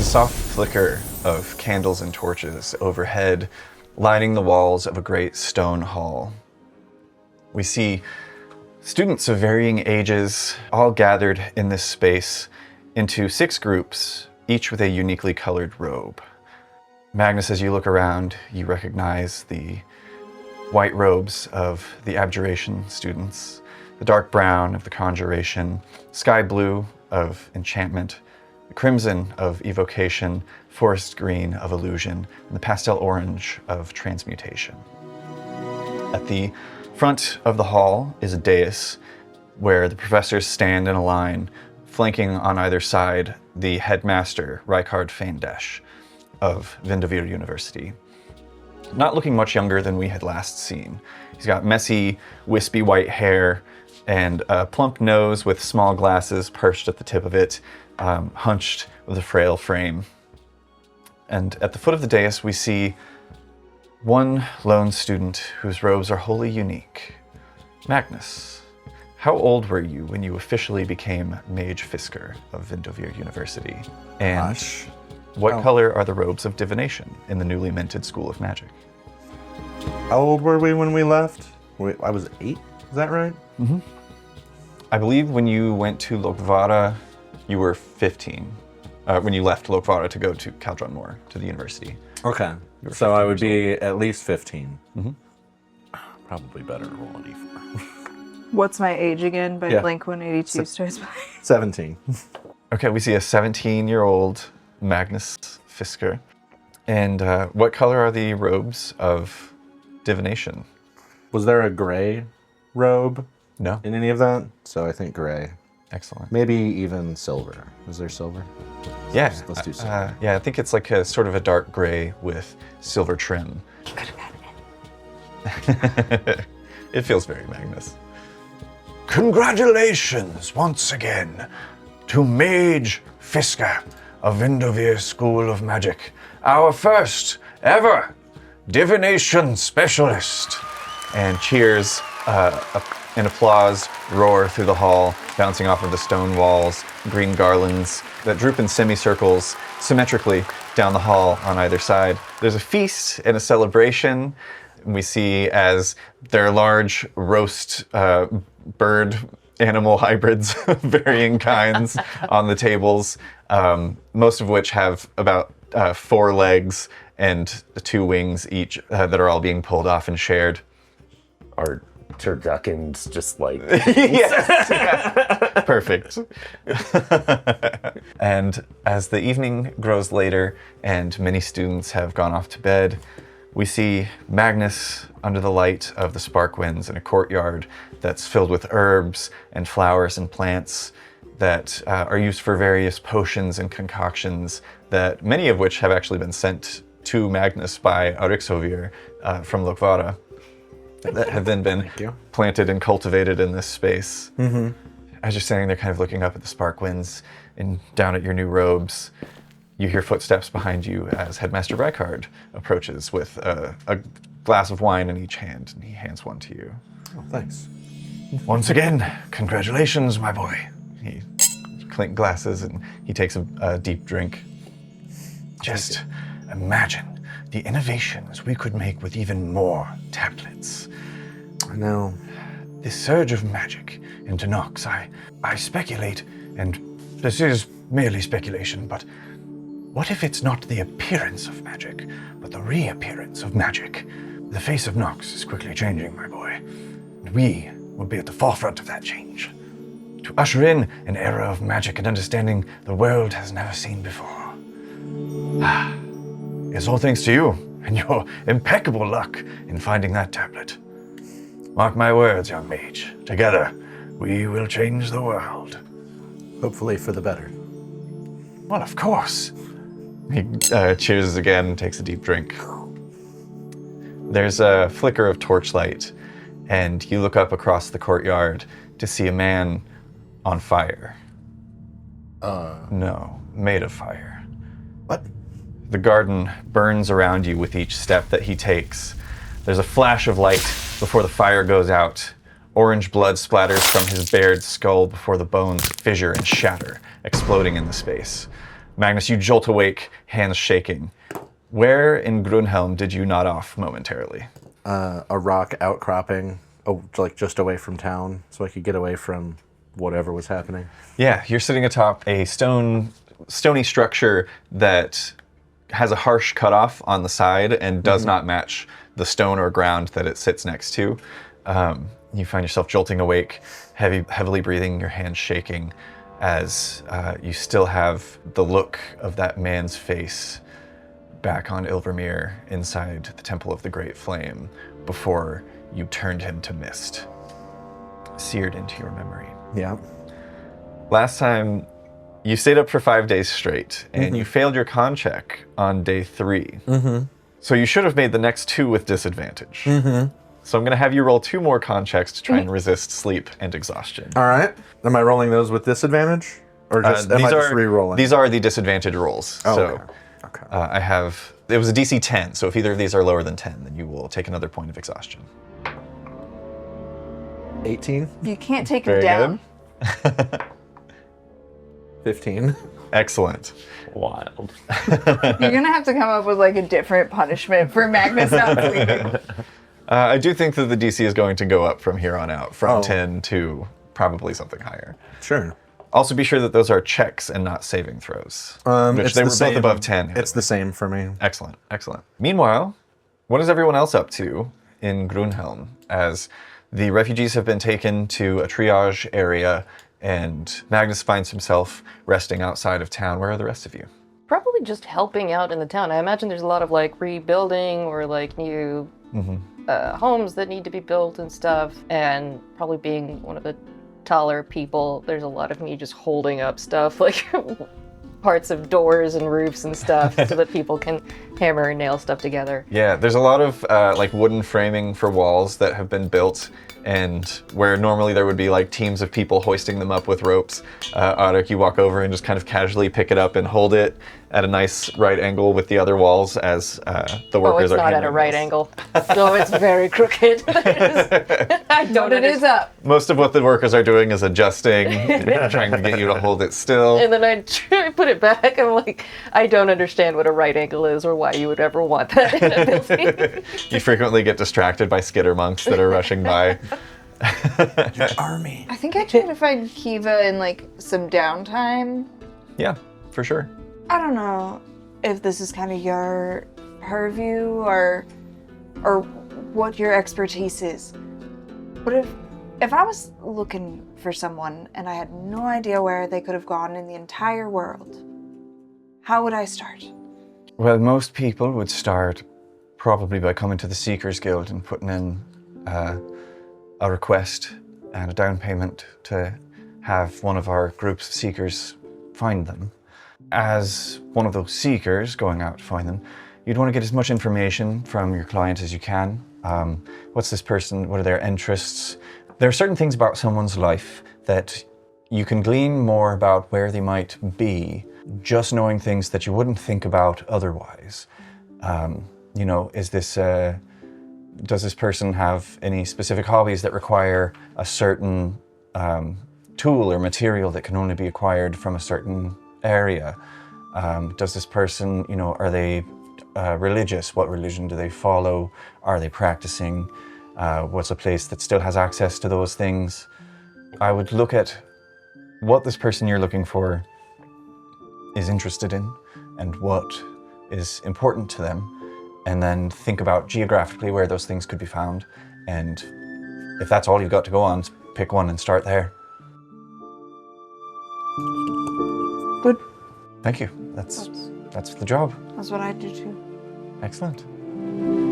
soft flicker of candles and torches overhead, lighting the walls of a great stone hall. We see students of varying ages all gathered in this space into 6 groups, each with a uniquely colored robe. Magnus, as you look around, you recognize the white robes of the abjuration students, the dark brown of the conjuration, sky blue of enchantment, the crimson of evocation, forest green of illusion, and the pastel orange of transmutation. At the front of the hall is a dais where the professors stand in a line, flanking on either side the headmaster, Rykard Faindesh of Vindovir University. Not looking much younger than we had last seen. He's got messy, wispy white hair and a plump nose with small glasses perched at the tip of it, hunched with a frail frame. And at the foot of the dais, we see one lone student whose robes are wholly unique. Magnus, how old were you when you officially became Mage Fisker of Vindovir University? And what color are the robes of divination in the newly minted School of Magic? How old were we when we left? I was 8, is that right? Mm-hmm. I believe when you went to Lochvarran, you were 15. When you left Lochvarran to go to Caldron Moor, to the university. Okay, so I would be at least 15. Mm-hmm. Probably better to roll a d4. What's my age again? By Yeah. Blink-182 starts by. 17. Okay, we see a 17-year-old Magnus Fisker. And what color are the robes of divination? Was there a gray robe No. in any of that? So I think gray. Excellent. Maybe even silver. Is there silver? Yeah. Let's do silver. Yeah, I think it's like a sort of a dark gray with silver trim. It feels very Magnus. Congratulations once again to Mage Fisker of Vindovir School of Magic, our first ever divination specialist. And cheers and applause roar through the hall, bouncing off of the stone walls, green garlands that droop in semicircles symmetrically down the hall on either side. There's a feast and a celebration. We see as there are large roast bird animal hybrids of varying kinds on the tables, most of which have about 4 legs and 2 wings each that are all being pulled off and shared. Are turduckens just like... Yes, yeah. Perfect. And as the evening grows later and many students have gone off to bed, we see Magnus under the light of the Sparkwinds in a courtyard that's filled with herbs and flowers and plants that are used for various potions and concoctions, that many of which have actually been sent to Magnus by Arixovir from Lochvarran, that have then been planted and cultivated in this space. Mm-hmm. As you're standing there kind of looking up at the Sparkwinds and down at your new robes, you hear footsteps behind you as Headmaster Rykard approaches with a glass of wine in each hand, and he hands one to you. Oh, thanks. Once again, congratulations, my boy. He clink glasses and he takes a deep drink. Just imagine the innovations we could make with even more tablets. I know. This surge of magic into Nox, I speculate, and this is merely speculation, but what if it's not the appearance of magic, but the reappearance of magic? The face of Nox is quickly changing, my boy, and we will be at the forefront of that change, to usher in an era of magic and understanding the world has never seen before. It's all thanks to you and your impeccable luck in finding that tablet. Mark my words, young mage. Together, we will change the world. Hopefully for the better. Well, of course. He cheers again and takes a deep drink. There's a flicker of torchlight, and you look up across the courtyard to see a man on fire. No, made of fire. What? The garden burns around you with each step that he takes. There's a flash of light before the fire goes out. Orange blood splatters from his bared skull before the bones fissure and shatter, exploding in the space. Magnus, you jolt awake, hands shaking. Where in Grunhelm did you nod off momentarily? A rock outcropping, like just away from town, so I could get away from whatever was happening. Yeah, you're sitting atop a stony structure that has a harsh cutoff on the side and does not match the stone or ground that it sits next to. You find yourself jolting awake, heavily breathing, your hands shaking, as you still have the look of that man's face back on Ilvermyr inside the Temple of the Great Flame before you turned him to mist, seared into your memory. Yeah. Last time, you stayed up for 5 days straight, and you failed your con check on day 3. So you should have made the next 2 with disadvantage. So I'm going to have you roll 2 more con checks to try and resist sleep and exhaustion. All right. Am I rolling those with disadvantage? Or just, am I just re-rolling? These are the disadvantage rolls. Oh, so okay. It was a DC 10, so if either of these are lower than 10, then you will take another point of exhaustion. 18? You can't take Very him down. good. 15. Excellent. Wild. You're gonna have to come up with like a different punishment for Magnus not sleeping. I do think that the DC is going to go up from here on out, from 10 to probably something higher. Sure. Also be sure that those are checks and not saving throws. Which they were both above 10. It's the same for me. Excellent, excellent. Meanwhile, what is everyone else up to in Grunhelm as the refugees have been taken to a triage area and Magnus finds himself resting outside of town? Where are the rest of you? Probably just helping out in the town. I imagine there's a lot of like rebuilding or like new homes that need to be built and stuff. And probably being one of the taller people, there's a lot of me just holding up stuff like parts of doors and roofs and stuff so that people can hammer and nail stuff together. Yeah, there's a lot of like wooden framing for walls that have been built, and where normally there would be like teams of people hoisting them up with ropes, Arik, you walk over and just kind of casually pick it up and hold it at a nice right angle with the other walls as the workers are not at a right angle. No, it's very crooked. I don't But it is up. Most of what the workers are doing is adjusting, trying to get you to hold it still. And then I try to put it back. I'm like, I don't understand what a right angle is or why you would ever want that in a building. You frequently get distracted by skitter monks that are rushing by. Army. I think I tried to find Kiva in like some downtime. Yeah, for sure. I don't know if this is kind of your purview or what your expertise is. But if I was looking for someone and I had no idea where they could have gone in the entire world, how would I start? Well, most people would start probably by coming to the Seekers Guild and putting in a request and a down payment to have one of our group's seekers find them. As one of those seekers going out to find them, you'd want to get as much information from your client as you can. What's this person? What are their interests? There are certain things about someone's life that you can glean more about where they might be just knowing things that you wouldn't think about otherwise. You know, is this, does this person have any specific hobbies that require a certain tool or material that can only be acquired from a certain area? Does this person, you know, are they religious? What religion do they follow? Are they practicing? What's a place that still has access to those things? I would look at what this person you're looking for is interested in and what is important to them, and then think about geographically where those things could be found. And if that's all you've got to go on, pick one and start there. Good. Thank you. That's the job. That's what I do too. Excellent.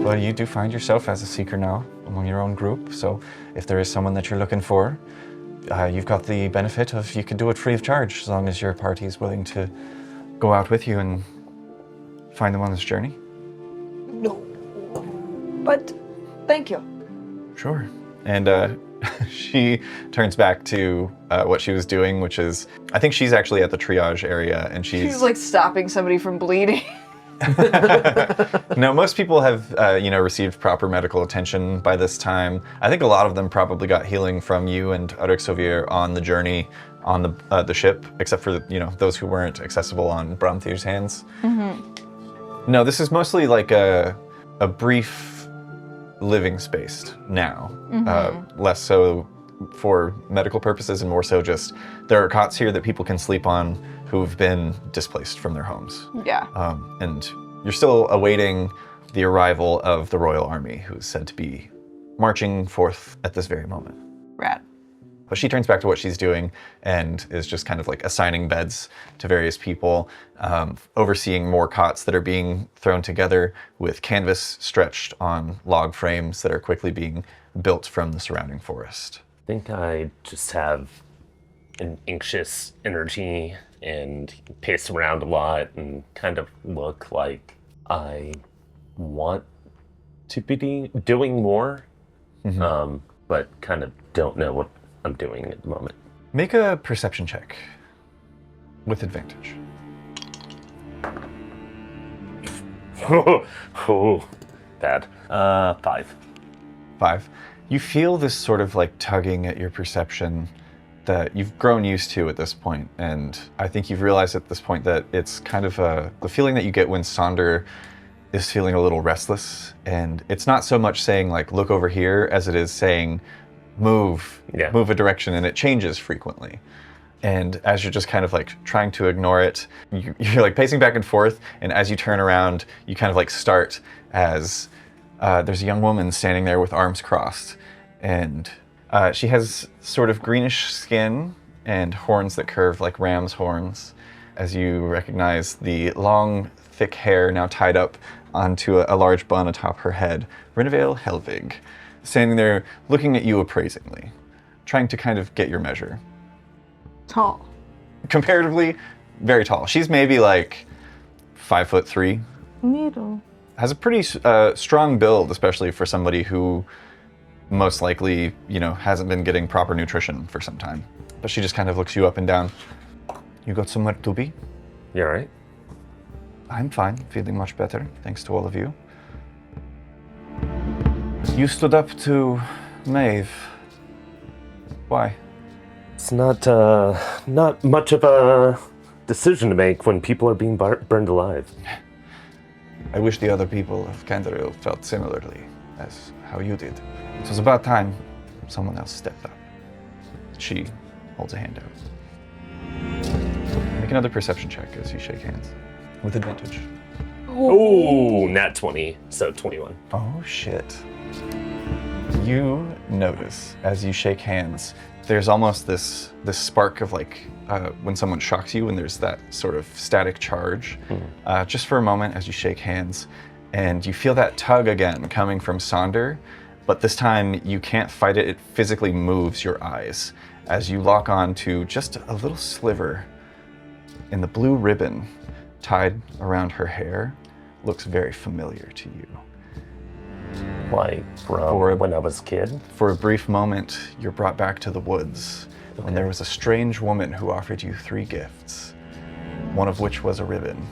Well, you do find yourself as a seeker now among your own group, so if there is someone that you're looking for, you've got the benefit of you can do it free of charge as long as your party is willing to go out with you and find them on this journey. No. But thank you. Sure. And she turns back to what she was doing, which is, I think she's actually at the triage area, and She's like stopping somebody from bleeding. No, most people have, received proper medical attention by this time. I think a lot of them probably got healing from you and Arik Sauvier on the journey, on the ship, except for those who weren't accessible on Bromthier's hands. No, this is mostly like a brief living space now. Less so for medical purposes and more so just there are cots here that people can sleep on who've been displaced from their homes. Yeah. And you're still awaiting the arrival of the Royal Army, who's said to be marching forth at this very moment. Rad. But she turns back to what she's doing and is just kind of like assigning beds to various people, overseeing more cots that are being thrown together with canvas stretched on log frames that are quickly being built from the surrounding forest. I think I just have an anxious energy and pace around a lot and kind of look like I want to be doing more, but kind of don't know what I'm doing at the moment. Make a perception check with advantage. Oh, bad. 5. 5. You feel this sort of like tugging at your perception that you've grown used to at this point, and I think you've realized at this point that it's kind of the feeling that you get when Sonder is feeling a little restless, and it's not so much saying like look over here as it is saying move a direction, and it changes frequently. And as you're just kind of like trying to ignore it, you're like pacing back and forth, and as you turn around, you kind of like start as there's a young woman standing there with arms crossed, and she has sort of greenish skin and horns that curve like ram's horns, as you recognize the long, thick hair now tied up onto a large bun atop her head. Rinevale Helvig, standing there looking at you appraisingly, trying to kind of get your measure. Tall. Comparatively, very tall. She's maybe like 5'3". Middle. Has a pretty strong build, especially for somebody who most likely, hasn't been getting proper nutrition for some time. But she just kind of looks you up and down. You got somewhere to be? You all right? I'm fine, feeling much better, thanks to all of you. You stood up to Maeve. Why? It's not much of a decision to make when people are being burned alive. I wish the other people of Canterville felt similarly as how you did. It was about time someone else stepped up. She holds a hand out. Make another perception check as you shake hands. With advantage. Oh, nat 20, so 21. Oh, shit. You notice as you shake hands, there's almost this spark of like when someone shocks you and there's that sort of static charge. Just for a moment as you shake hands, and you feel that tug again coming from Sonder, but this time you can't fight it. It physically moves your eyes as you lock on to just a little sliver in the blue ribbon tied around her hair. Looks very familiar to you. Like from when I was a kid? For a brief moment, you're brought back to the woods when there was a strange woman who offered you 3 gifts, one of which was a ribbon,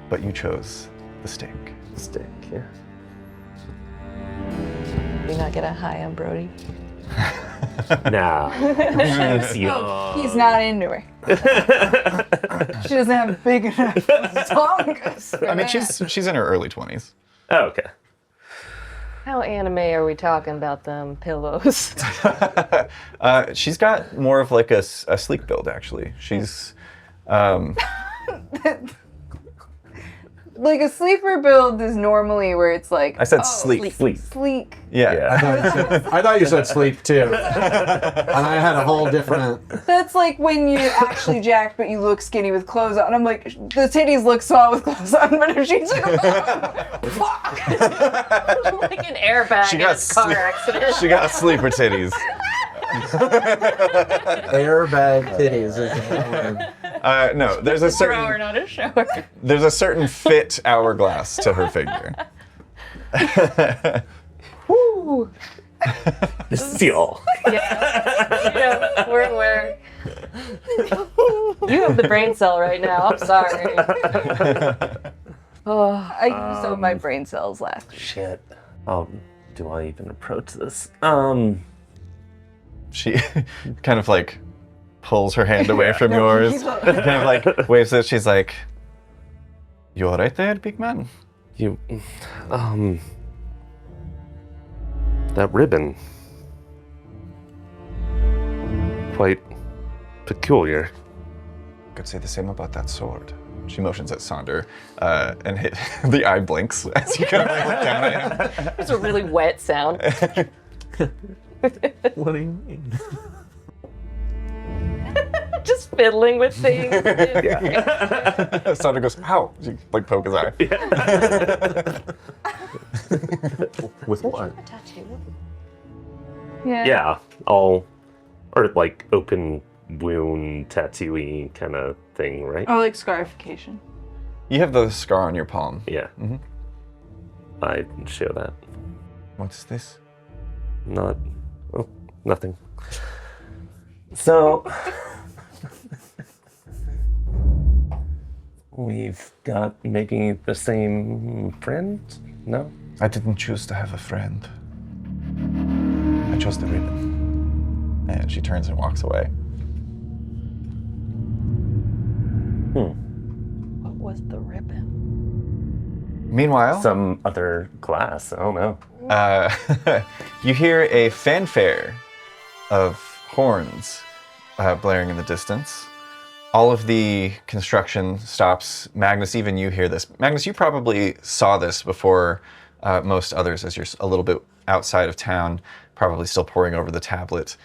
but you chose the stick. Stick, yeah. Do you not get a high on Brody? Nah. He's not into her. She doesn't have big enough tongue. I mean, she's in her early 20s. Oh, okay. How anime are we talking about them pillows? She's got more of like a sleek build, actually. She's like a sleeper build is normally where it's like I said sleek. sleek. Yeah. I thought you said sleep too. And I had a whole different. That's like when you're actually jacked but you look skinny with clothes on. I'm like, the titties look small with clothes on, but if she's like, fuck. Like an airbag in a car accident. She got sleeper titties. Airbag titties is the word. No, there's a certain Thrower, not a shower. there's a certain fit hourglass to her figure. Woo! Seal. Yeah, we're aware. You have the brain cell right now. I'm sorry. Oh, I used up my brain cells last week. Shit. Do I even approach this? She kind of like pulls her hand away from yours. Kind of like waves it. She's like, "You all right there, big man?" You, that ribbon. Quite peculiar. Could say the same about that sword. She motions at Sonder, and the eye blinks as you kind of like look down at him. It's a really wet sound. What do you mean? Just fiddling with things. Sonder goes, "Ow!" She like poke his eye. With what? A tattoo. Yeah, all, or like open wound tattoo-y kind of thing, right? Oh, like scarification. You have the scar on your palm. Yeah. Mhm. I show that. What's this? Not, oh, nothing. So, we've got maybe the same friend? No? I didn't choose to have a friend. I chose the ribbon. And she turns and walks away. What was the ribbon? Meanwhile, Some other class, I don't know. you hear a fanfare of horns blaring in the distance. All of the construction stops. Magnus, even you hear this. Magnus, you probably saw this before most others as you're a little bit outside of town, probably still poring over the tablet.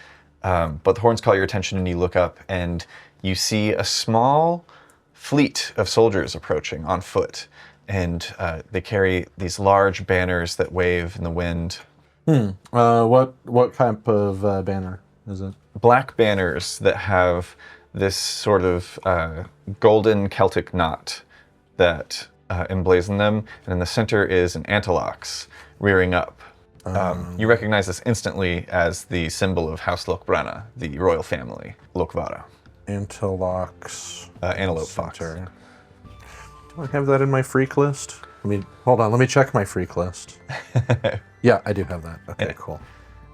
But the horns call your attention and you look up and you see a small fleet of soldiers approaching on foot. And they carry these large banners that wave in the wind. What type of banner is it? Black banners that have this sort of golden Celtic knot that emblazon them. And in the center is an antilox rearing up. You recognize this instantly as the symbol of House Lochvarran, the royal family, Lochvarran. Antilox. Antelope fox. Center. Do I have that in my freak list? Hold on, let me check my freak list. Yeah, I do have that. Okay, cool.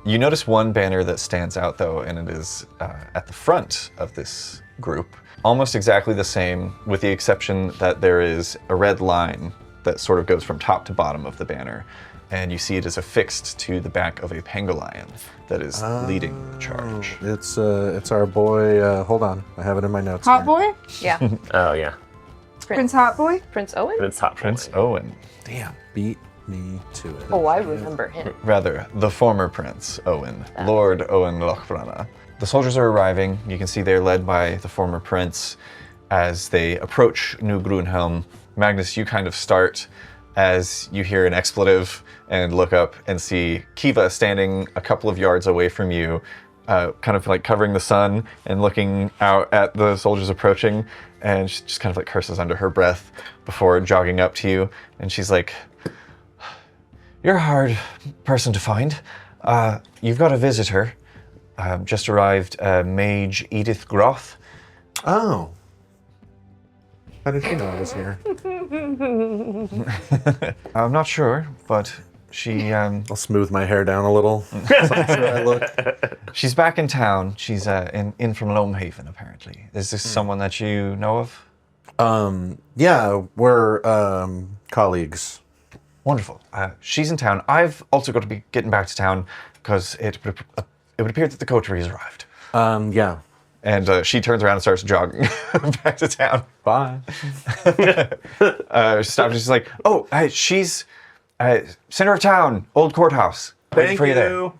You notice one banner that stands out though, and it is at the front of this group. Almost exactly the same, with the exception that there is a red line that sort of goes from top to bottom of the banner. And you see it is affixed to the back of a pangolion that is leading the charge. It's our boy, hold on, I have it in my notes. Hot here. boy? Yeah. Oh, yeah. Prince Hot Boy? Prince Owen? It's Hot Prince Boy. Owen. Damn, beat me to it. Oh, I remember him. Rather, the former Prince Owen, Lord Owen Lochvarran. The soldiers are arriving. You can see they're led by the former prince as they approach New Grunhelm. Magnus, you kind of start as you hear an expletive and look up and see Kiva standing a couple of yards away from you, kind of like covering the sun and looking out at the soldiers approaching, and she just kind of like curses under her breath before jogging up to you, and she's like, "You're a hard person to find. You've got a visitor. Just arrived, Mage Edith Groth." Oh. How did she know I was here? I'm not sure, but she I'll smooth my hair down a little. So I'm sure I look. she's back in town. She's in from Loamhaven, apparently. Is this someone that you know of? Yeah, we're colleagues. Wonderful. She's in town. I've also got to be getting back to town because it would appear that the coterie has arrived. Yeah. And she turns around and starts jogging back to town. Bye. She stops and she's like, "Oh, she's center of town, old courthouse. Waiting for you there."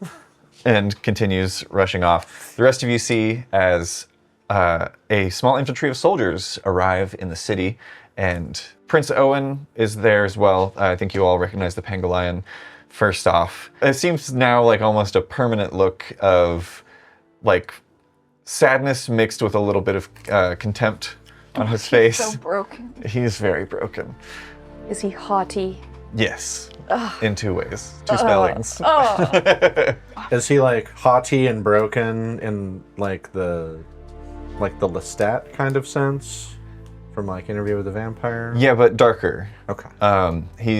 And continues rushing off. The rest of you see as a small infantry of soldiers arrive in the city, and Prince Owen is there as well. I think you all recognize the pangolion. First off, it seems now like almost a permanent look of like sadness mixed with a little bit of contempt on his face. So broken. He is very broken. Is he haughty? Yes, in two ways, two spellings. Is he like haughty and broken in like the Lestat kind of sense from like Interview with the Vampire? Yeah, but darker. Okay.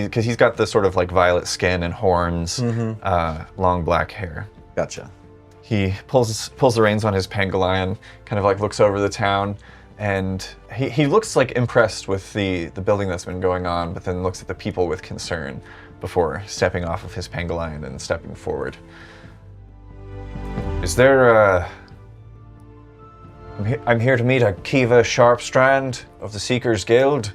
Because he's got the sort of like violet skin and horns, long black hair. Gotcha. He pulls the reins on his pangolion, kind of like looks over the town, and he looks like impressed with the building that's been going on, but then looks at the people with concern before stepping off of his pangolion and stepping forward. Is there I'm here to meet a Kiva Sharpstrand of the Seekers Guild.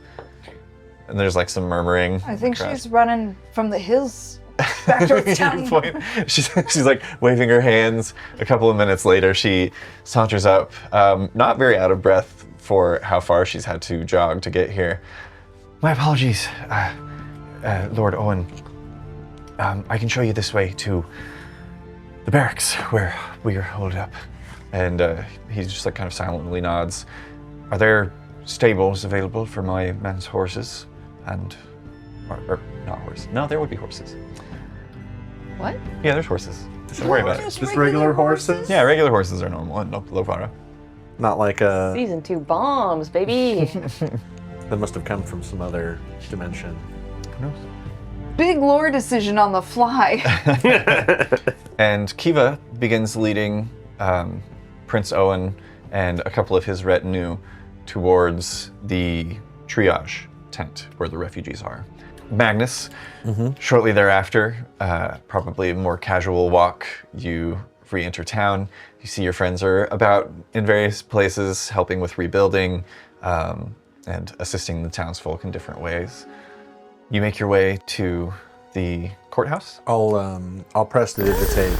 And there's like some murmuring. I think she's running from the hills back towards town. Point. She's like waving her hands. A couple of minutes later, she saunters up, not very out of breath for how far she's had to jog to get here. My apologies, Lord Owen. I can show you this way to the barracks where we are holed up. And he just like kind of silently nods. Are there stables available for my men's horses? And, or not horses. No, there would be horses. What? Yeah, there's horses. Don't worry about it. Just regular horses? Yeah, regular horses are normal in Lochvarran. Not like a... Season 2 bombs, baby. That must have come from some other dimension. Who knows? Big lore decision on the fly. And Kiva begins leading Prince Owen and a couple of his retinue towards the triage tent where the refugees are. Magnus, shortly thereafter, probably a more casual walk, you re-enter town. You see your friends are about in various places, helping with rebuilding and assisting the townsfolk in different ways. You make your way to the courthouse. I'll prestidigitate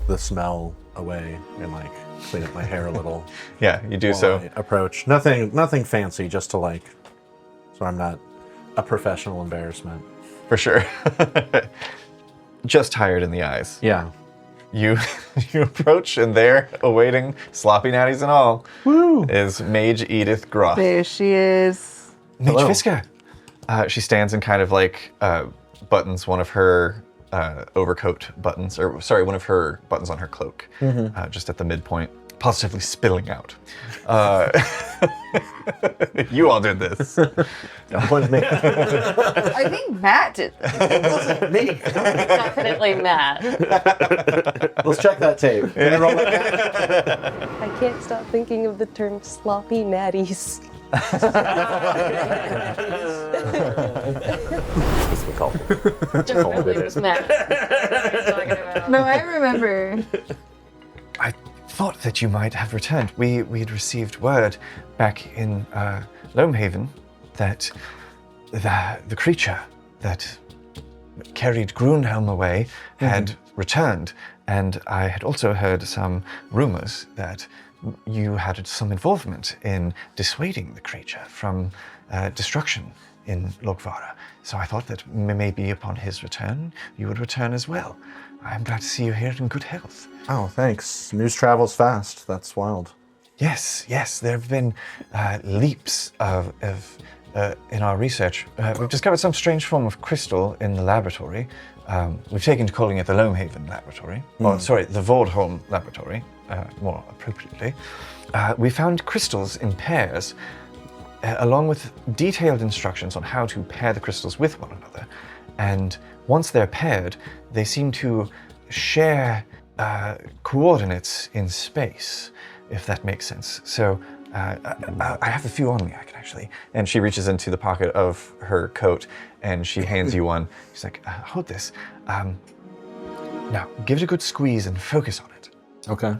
the smell away and like clean up my hair a little. Yeah, you do while so. I approach. Nothing fancy, just to like, so I'm not a professional embarrassment. For sure. Just tired in the eyes. Yeah. You approach, and there, awaiting sloppy natties and all, is Mage Edith Groff. There she is. Mage Hello. Fiska. She stands and kind of like buttons one of her overcoat buttons, or sorry, one of her buttons on her cloak, just at the midpoint, positively spilling out. You all did this. That wasn't me. I think Matt did this. It wasn't me. Definitely Matt. Let's check that tape. Can you roll that back? I can't stop thinking of the term sloppy natties. That's what we call it. Definitely was Matt. What are you talking about? No, I remember. I thought that you might have returned. We had received word back in Loamhaven that the creature that carried Grunhelm away had returned, and I had also heard some rumors that you had some involvement in dissuading the creature from destruction in Lochvarran. So I thought that maybe upon his return, you would return as well. I'm glad to see you here in good health. Oh, thanks. News travels fast. That's wild. Yes, there have been leaps in our research. We've discovered some strange form of crystal in the laboratory. We've taken to calling it the Loamhaven Laboratory. Or, sorry, the Vordholm Laboratory, more appropriately. We found crystals in pairs, along with detailed instructions on how to pair the crystals with one another. And once they're paired, they seem to share coordinates in space, if that makes sense. So I have a few on me, I can actually. And she reaches into the pocket of her coat and she hands you one. She's like, hold this. Now, give it a good squeeze and focus on it. Okay.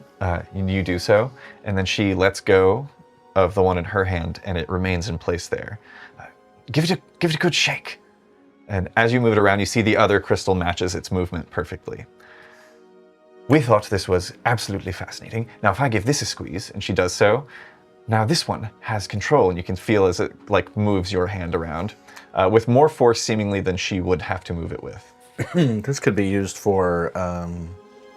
You do so, and then she lets go of the one in her hand and it remains in place there. Give it a good shake. And as you move it around, you see the other crystal matches its movement perfectly. We thought this was absolutely fascinating. Now, if I give this a squeeze, and she does so, now this one has control, and you can feel as it like moves your hand around, with more force seemingly than she would have to move it with. This could be used for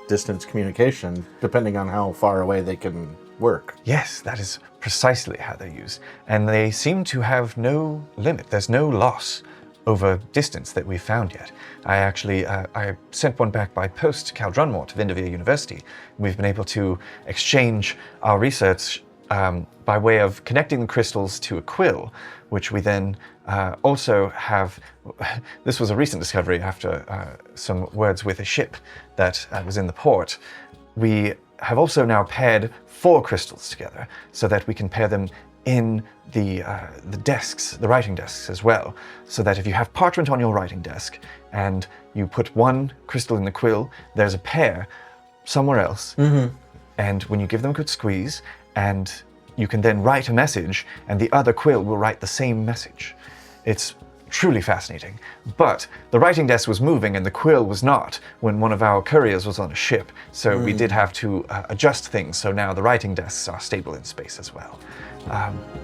distance communication, depending on how far away they can work. Yes, that is precisely how they're used. And they seem to have no limit. There's no loss over distance that we've found yet. I sent one back by post to Caldrunmore to Vindavia University. We've been able to exchange our research by way of connecting the crystals to a quill, which we then also have. This was a recent discovery after some words with a ship that was in the port. we have also now paired 4 crystals together so that we can pair them in the desks, the writing desks as well, so that if you have parchment on your writing desk and you put 1 crystal in the quill, there's a pair somewhere else, and when you give them a good squeeze, and you can then write a message, and the other quill will write the same message. It's truly fascinating. But the writing desk was moving and the quill was not when one of our couriers was on a ship, so we did have to adjust things, so now the writing desks are stable in space as well.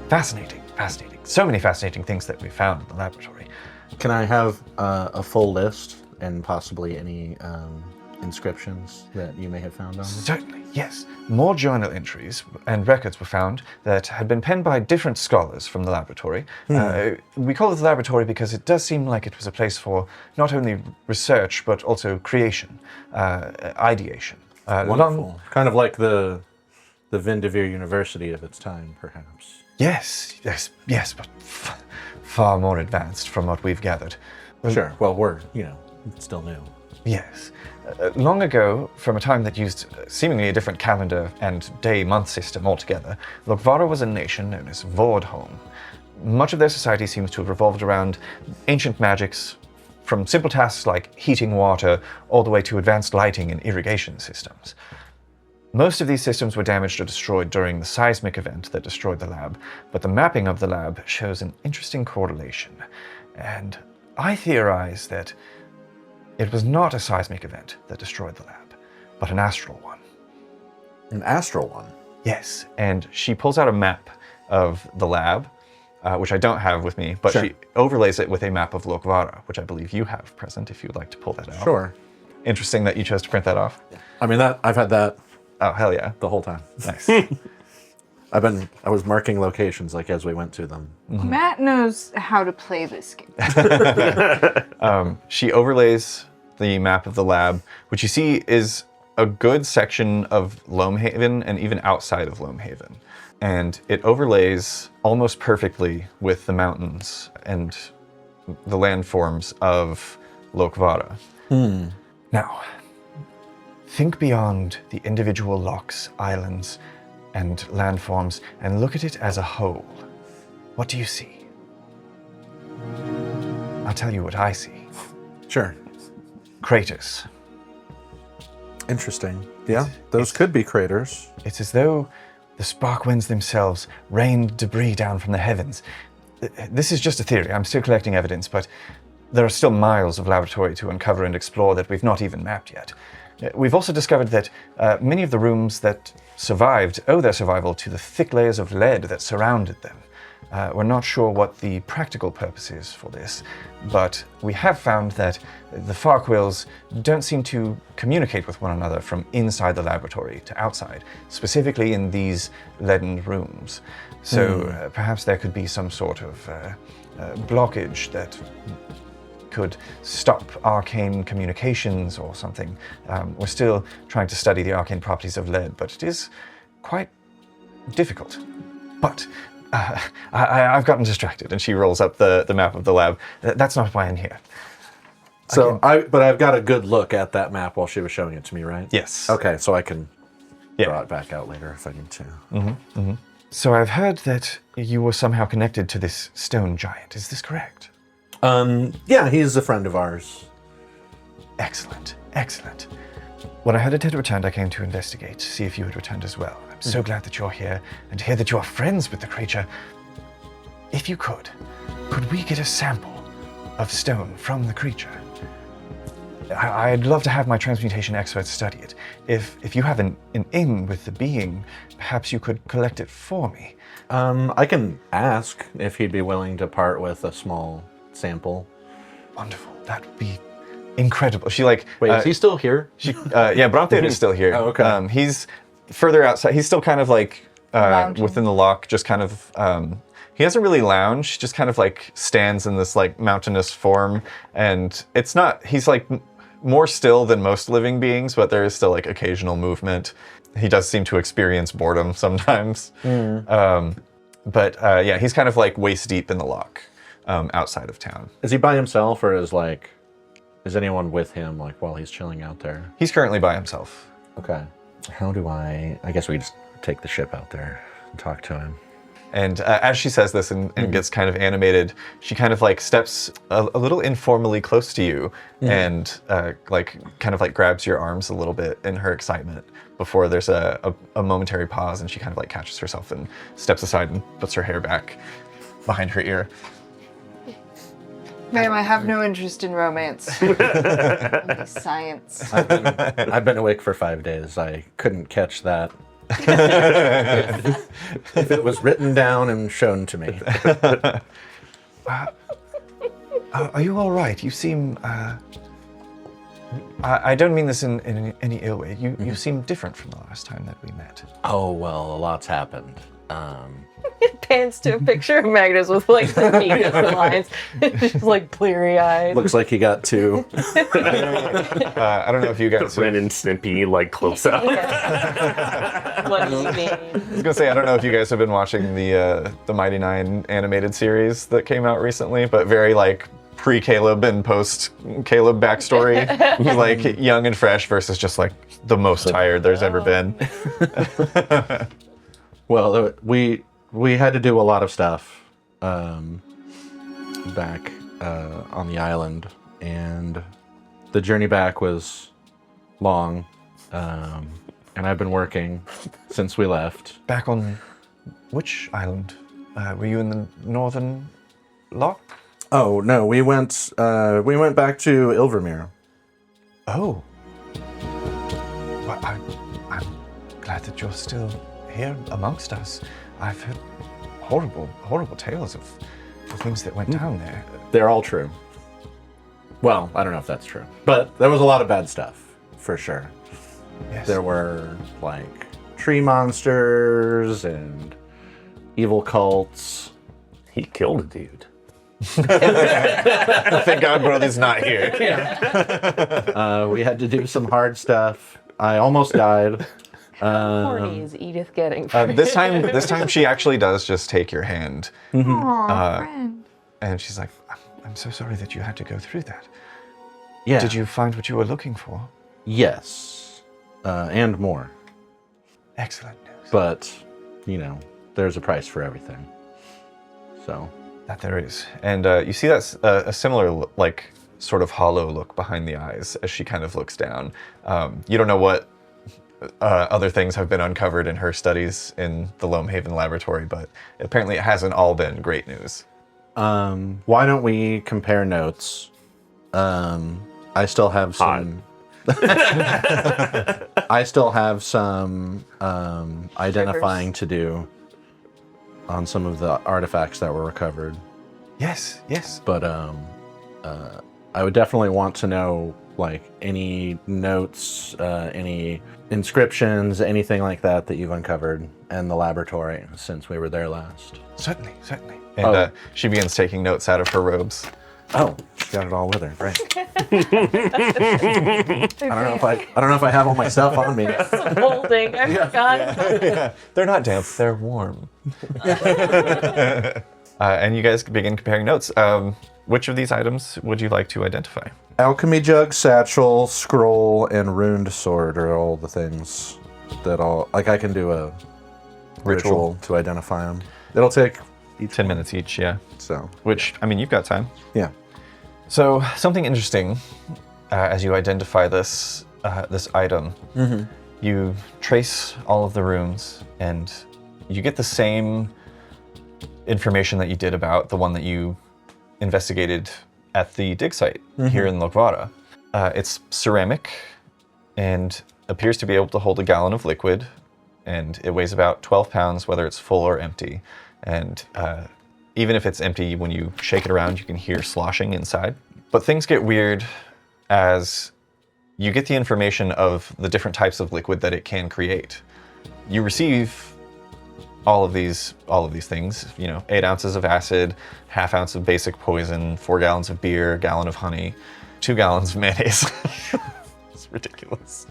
Fascinating. So many fascinating things that we found in the laboratory. Can I have a full list and possibly any inscriptions that you may have found on them? Certainly, yes. More journal entries and records were found that had been penned by different scholars from the laboratory. We call it the laboratory because it does seem like it was a place for not only research, but also creation, ideation. Wonderful. Kind of like the Vendivere University of its time, perhaps. Yes, but far more advanced from what we've gathered. Sure. Well, we're, still new. Yes. Long ago, from a time that used seemingly a different calendar and day-month system altogether, Lochvarran was a nation known as Vordholm. Much of their society seems to have revolved around ancient magics, from simple tasks like heating water all the way to advanced lighting and irrigation systems. Most of these systems were damaged or destroyed during the seismic event that destroyed the lab, but the mapping of the lab shows an interesting correlation. And I theorize that it was not a seismic event that destroyed the lab, but an astral one. An astral one? Yes, and she pulls out a map of the lab, which I don't have with me, but she overlays it with a map of Lochvarran, which I believe you have present, if you'd like to pull that out. Sure. Interesting that you chose to print that off. I mean, I've had that. Oh, hell yeah. The whole time. Nice. I was marking locations like as we went to them. Matt knows how to play this game. She overlays the map of the lab, which you see is a good section of Loamhaven and even outside of Loamhaven. And it overlays almost perfectly with the mountains and the landforms of Lochvarran. Now, think beyond the individual lochs, islands, and landforms and look at it as a whole. What do you see? I'll tell you what I see. Sure. Craters. Interesting. Yeah, those could be craters. It's as though the Sparkwinds themselves rained debris down from the heavens. This is just a theory. I'm still collecting evidence, but there are still miles of laboratory to uncover and explore that we've not even mapped yet. We've also discovered that many of the rooms that survived owe their survival to the thick layers of lead that surrounded them. We're not sure what the practical purpose is for this, but we have found that the Farquills don't seem to communicate with one another from inside the laboratory to outside, specifically in these leaden rooms. So perhaps there could be some sort of blockage that could stop arcane communications or something. We're still trying to study the arcane properties of lead, but it is quite difficult. But I've gotten distracted, and she rolls up the map of the lab. That's not why I'm here. So, but I've got a good look at that map while she was showing it to me, right? Yes. Okay, so I can draw it back out later if I need to. So I've heard that you were somehow connected to this stone giant. Is this correct? Yeah, he's a friend of ours. Excellent, excellent. When I heard it had returned, I came to investigate, to see if you had returned as well. I'm so glad that you're here, and to hear that you are friends with the creature. If you could we get a sample of stone from the creature? I'd love to have my transmutation experts study it. If you have an in with the being, perhaps you could collect it for me. I can ask if he'd be willing to part with a small sample. Wonderful. That would be incredible. She Wait, is he still here? Yeah, Brontheon is still here. Oh, okay. He's further outside. He's still kind of like Lounging. within the lock, just kind of. He doesn't really lounge. Just kind of like stands in this like mountainous form, and it's not. He's like more still than most living beings, but there is still like occasional movement. He does seem to experience boredom sometimes. But yeah, he's kind of like waist deep in the lock, outside of town. Is he by himself, or is anyone with him like while he's chilling out there? He's currently by himself. Okay. How do I guess we just take the ship out there and talk to him. And as she says this and gets kind of animated, she kind of like steps a little informally close to you and like kind of like grabs your arms a little bit in her excitement before there's a momentary pause, and she kind of like catches herself and steps aside and puts her hair back behind her ear. Ma'am, I have no interest in romance. Only science. I've been awake for 5 days. I couldn't catch that. If it was written down and shown to me. Are you all right? You seem... I don't mean this in any ill way. You seem different from the last time that we met. Oh, well, a lot's happened. It pans to a picture of Magnus with like the neatest lines, just like bleary eyed. Looks like he got two. I don't know if you guys... Ren and Snippy, like, close up. What do you mean? I was gonna say, I don't know if you guys have been watching the Mighty Nine animated series that came out recently, but very like pre-Caleb and post-Caleb backstory. Like young and fresh versus just like the most tired there's ever been. Well, we had to do a lot of stuff back on the island, and the journey back was long, and I've been working since we left. Back on which island? Were you in the northern lock? Oh no, we went back to Ilvermyr. Oh. Well, I'm glad that you're still here amongst us. I've heard horrible tales of the things that went down there. They're all true. Well, I don't know if that's true, but there was a lot of bad stuff for sure. Yes. There were like tree monsters and evil cults. He killed a dude. Thank God brother's not here. We had to do some hard stuff. I almost died. Horny is Edith getting? This time she actually does just take your hand. Aw, friend. And she's like, I'm so sorry that you had to go through that. Yeah. Did you find what you were looking for? Yes. And more. Excellent news. But, you know, there's a price for everything. So. That there is. And you see that's a similar, like, sort of hollow look behind the eyes as she kind of looks down. You don't know what other things have been uncovered in her studies in the Loamhaven laboratory, but apparently it hasn't all been great news. Why don't we compare notes? I still have some... I still have some identifying to do on some of the artifacts that were recovered. Yes. But I would definitely want to know like any notes, any inscriptions, anything like that you've uncovered in the laboratory since we were there last. Certainly. And she begins taking notes out of her robes. Oh, she got it all with her. Great. I don't know if I have all my stuff on me. Holding. I forgot. They're not damp, they're warm. And you guys begin comparing notes. Which of these items would you like to identify? Alchemy jug, satchel, scroll, and ruined sword are all the things that I can do a ritual to identify them. It'll take 10 minutes each, yeah. So. Which, I mean, you've got time. Yeah. So something interesting as you identify this item, you trace all of the rooms and you get the same information that you did about the one that you investigated at the dig site here in Lochvarran. It's ceramic and appears to be able to hold a gallon of liquid, and it weighs about 12 pounds, whether it's full or empty. And even if it's empty, when you shake it around, you can hear sloshing inside. But things get weird as you get the information of the different types of liquid that it can create. You receive all of these things, 8 ounces of acid, ½ ounce of basic poison, 4 gallons of beer, 1 gallon of honey, 2 gallons of mayonnaise. It's ridiculous.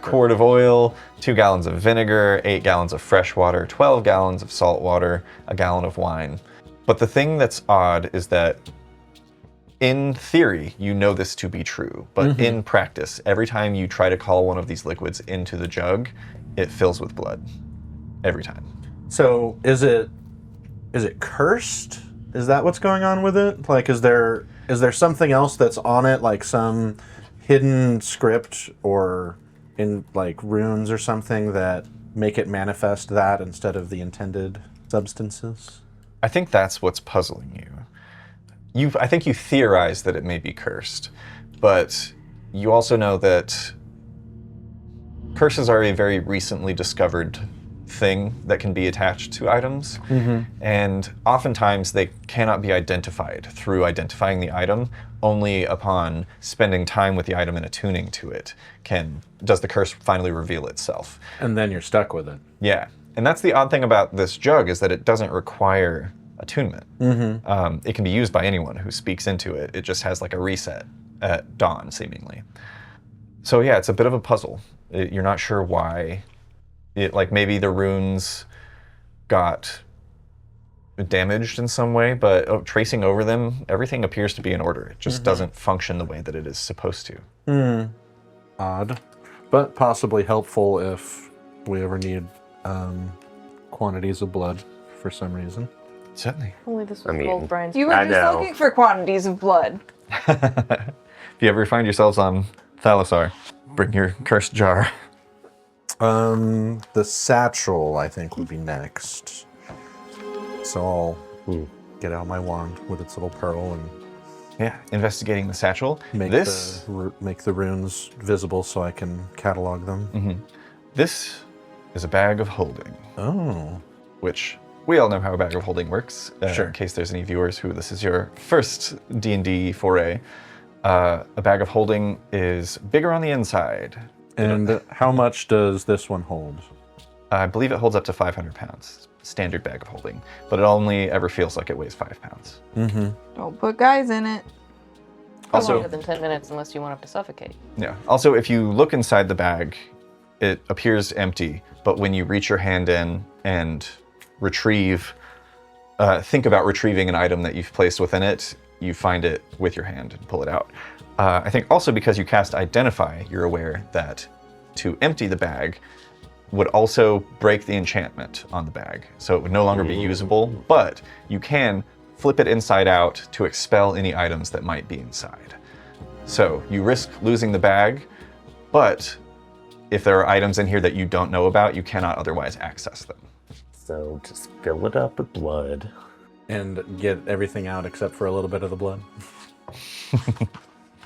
Quart of oil, 2 gallons of vinegar, 8 gallons of fresh water, 12 gallons of salt water, 1 gallon of wine. But the thing that's odd is that in theory, you know this to be true, but in practice, every time you try to call one of these liquids into the jug, it fills with blood. Every time. So is it cursed? Is that what's going on with it? Like, is there something else that's on it, like some hidden script or in like runes or something that make it manifest that instead of the intended substances? I think that's what's puzzling you. I think you theorize that it may be cursed, but you also know that curses are a very recently discovered thing that can be attached to items, and oftentimes they cannot be identified through identifying the item. Only upon spending time with the item and attuning to it does the curse finally reveal itself. And then you're stuck with it. Yeah, and that's the odd thing about this jug, is that it doesn't require attunement. It can be used by anyone who speaks into it. It just has like a reset at dawn, seemingly. So yeah, it's a bit of a puzzle. You're not sure why. Like maybe the runes got damaged in some way, but tracing over them, everything appears to be in order. It just doesn't function the way that it is supposed to. Odd, but possibly helpful if we ever need quantities of blood for some reason. Certainly. Only this was gold Brian's. You were I just know. looking for quantities of blood. If you ever find yourselves on Thalassar, bring your cursed jar. The satchel, I think, would be next. So I'll get out my wand with its little pearl and Yeah, investigating the satchel. make the runes visible so I can catalog them. This is a bag of holding, Oh. which we all know how a bag of holding works. Sure. In case there's any viewers who this is your first D&D foray, a bag of holding is bigger on the inside. And how much does this one hold? I believe it holds up to 500 pounds, standard bag of holding, but it only ever feels like it weighs 5 pounds. Don't put guys in it. Also, longer than 10 minutes unless you want him to suffocate. yeah. Also, if you look inside the bag, it appears empty, but when you reach your hand in and think about retrieving an item that you've placed within it, you find it with your hand and pull it out. I think also because you cast Identify, you're aware that to empty the bag would also break the enchantment on the bag. So it would no longer be usable, but you can flip it inside out to expel any items that might be inside. So you risk losing the bag, but if there are items in here that you don't know about, you cannot otherwise access them. So just fill it up with blood. And get everything out except for a little bit of the blood?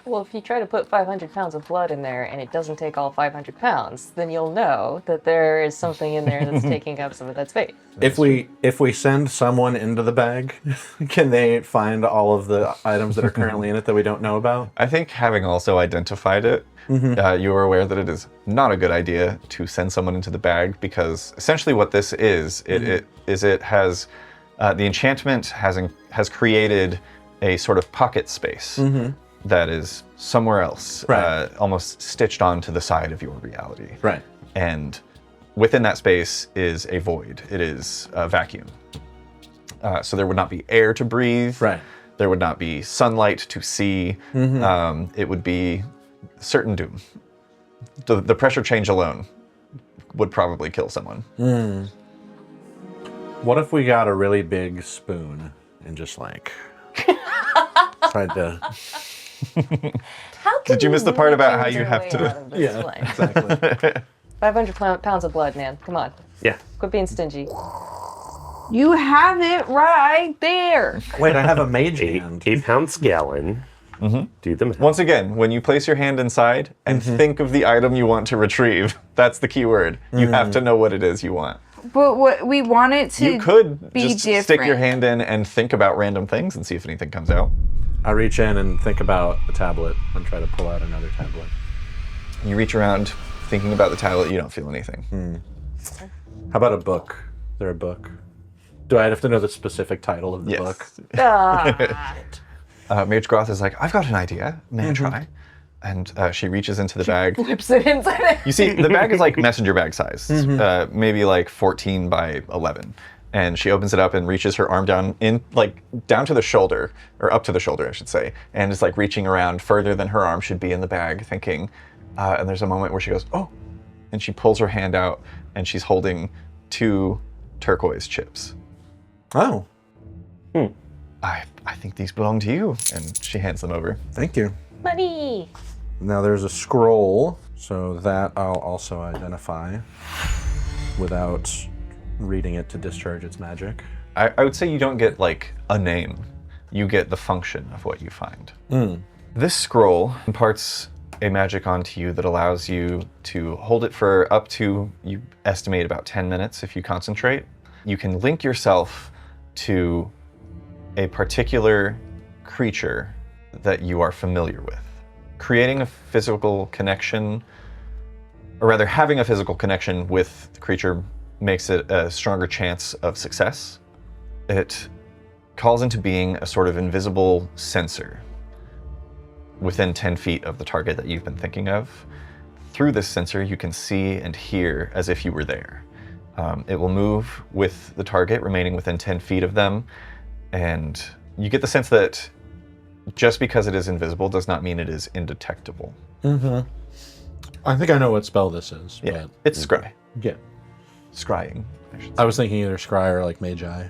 Well, if you try to put 500 pounds of blood in there and it doesn't take all 500 pounds, then you'll know that there is something in there that's taking up some of that space. If we send someone into the bag, can they find all of the items that are currently in it that we don't know about? I think having also identified it, you are aware that it is not a good idea to send someone into the bag, because essentially what this is, it has the enchantment has created a sort of pocket space that is somewhere else, Right. almost stitched onto the side of your reality. Right. And within that space is a void. It is a vacuum. So there would not be air to breathe. Right. There would not be sunlight to see. It would be certain doom. The pressure change alone would probably kill someone. What if we got a really big spoon and just like tried to... How can Did you miss the part about how you your have way to- out of this Yeah, way? exactly. 500 pounds of blood, man. Come on. Yeah. Quit being stingy. You have it right there. Wait, I have a mage hand. 8 pounds gallon. Do the math. Once again, when you place your hand inside and think of the item you want to retrieve, that's the key word. You have to know what it is you want. But what we want it to You could be just different. stick your hand in and think about random things and see if anything comes out. I reach in and think about a tablet and try to pull out another tablet. You reach around thinking about the tablet, you don't feel anything. How about a book? Is there a book? Do I have to know the specific title of the Yes. book? Mage Groth is like, I've got an idea. May I try? And she reaches into the bag. Flips it inside. You see, the bag is like messenger bag size, maybe like 14 by 11. And she opens it up and reaches her arm down down to the shoulder, or up to the shoulder, I should say, and is like reaching around further than her arm should be in the bag, thinking, and there's a moment where she goes, oh, and she pulls her hand out and she's holding 2 turquoise chips. Oh. I think these belong to you. And she hands them over. Thank you. Money! Now there's a scroll, so that I'll also identify without reading it to discharge its magic. I would say you don't get like a name. You get the function of what you find. This scroll imparts a magic onto you that allows you to hold it for up to, you estimate, about 10 minutes if you concentrate. You can link yourself to a particular creature that you are familiar with. Creating a physical connection, or rather having a physical connection with the creature, makes it a stronger chance of success. It calls into being a sort of invisible sensor within 10 feet of the target that you've been thinking of. Through this sensor, you can see and hear as if you were there. It will move with the target, remaining within 10 feet of them, and you get the sense that just because it is invisible does not mean it is indetectable. I think I know what spell this is. Yeah, but it's scry. Yeah. Scrying, I should say. I was thinking either scry or like magi.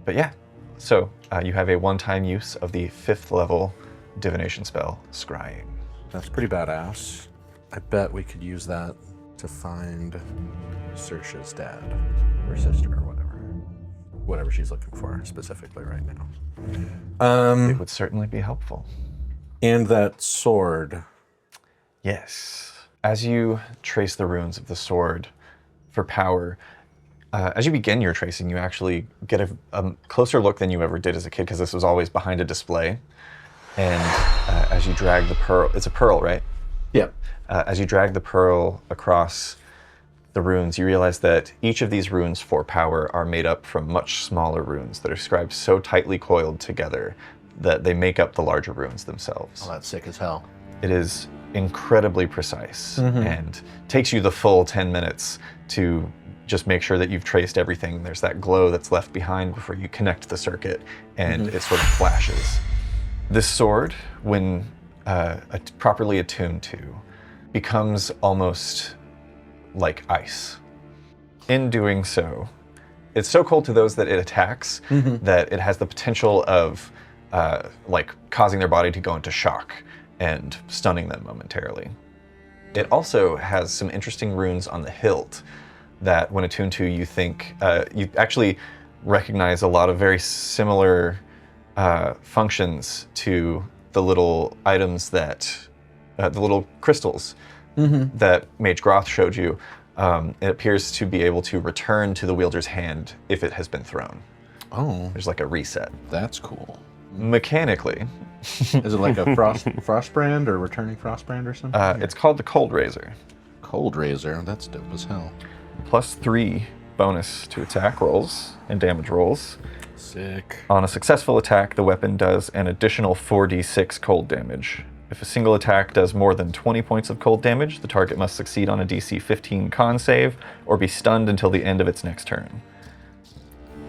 But yeah, so you have a one-time use of the 5th level divination spell, Scrying. That's pretty badass. I bet we could use that to find Saoirse's dad or sister or whatever she's looking for specifically right now. It would certainly be helpful. And that sword. Yes. As you trace the runes of the sword for power, as you begin your tracing, you actually get a closer look than you ever did as a kid, because this was always behind a display. And as you drag the pearl, it's a pearl, right? Yep. As you drag the pearl across the runes, you realize that each of these runes for power are made up from much smaller runes that are scribed so tightly coiled together that they make up the larger runes themselves. Oh, that's sick as hell. It is incredibly precise and takes you the full 10 minutes to just make sure that you've traced everything. There's that glow that's left behind before you connect the circuit, and it sort of flashes. This sword, when properly attuned to, becomes almost like ice. In doing so, it's so cold to those that it attacks that it has the potential of causing their body to go into shock and stunning them momentarily. It also has some interesting runes on the hilt that, when attuned to, you think you actually recognize a lot of very similar functions to the little items that, the little crystals that Mage Groth showed you. It appears to be able to return to the wielder's hand if it has been thrown. Oh, There's like a reset. that's cool. Mechanically, Is it like a frost brand or returning frost brand or something? it's called the Cold Razor. Cold Razor, that's dope as hell. +3 bonus to attack rolls and damage rolls. Sick. On a successful attack, the weapon does an additional 4d6 cold damage. If a single attack does more than 20 points of cold damage, the target must succeed on a DC 15 con save or be stunned until the end of its next turn.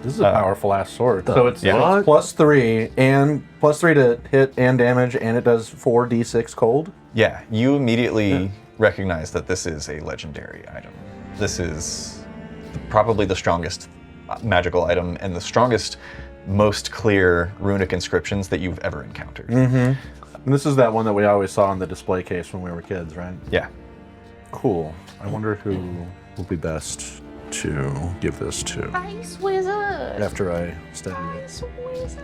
This is a powerful ass sword. So it's Yeah. +3 and +3 to hit and damage, and it does 4d6 cold. Yeah, you immediately recognize that this is a legendary item. This is probably the strongest magical item and the strongest, most clear runic inscriptions that you've ever encountered. And this is that one that we always saw in the display case when we were kids, right? Yeah. Cool. I wonder who will be best to give this to Ice Wizard! after I study it. Ice Wizard!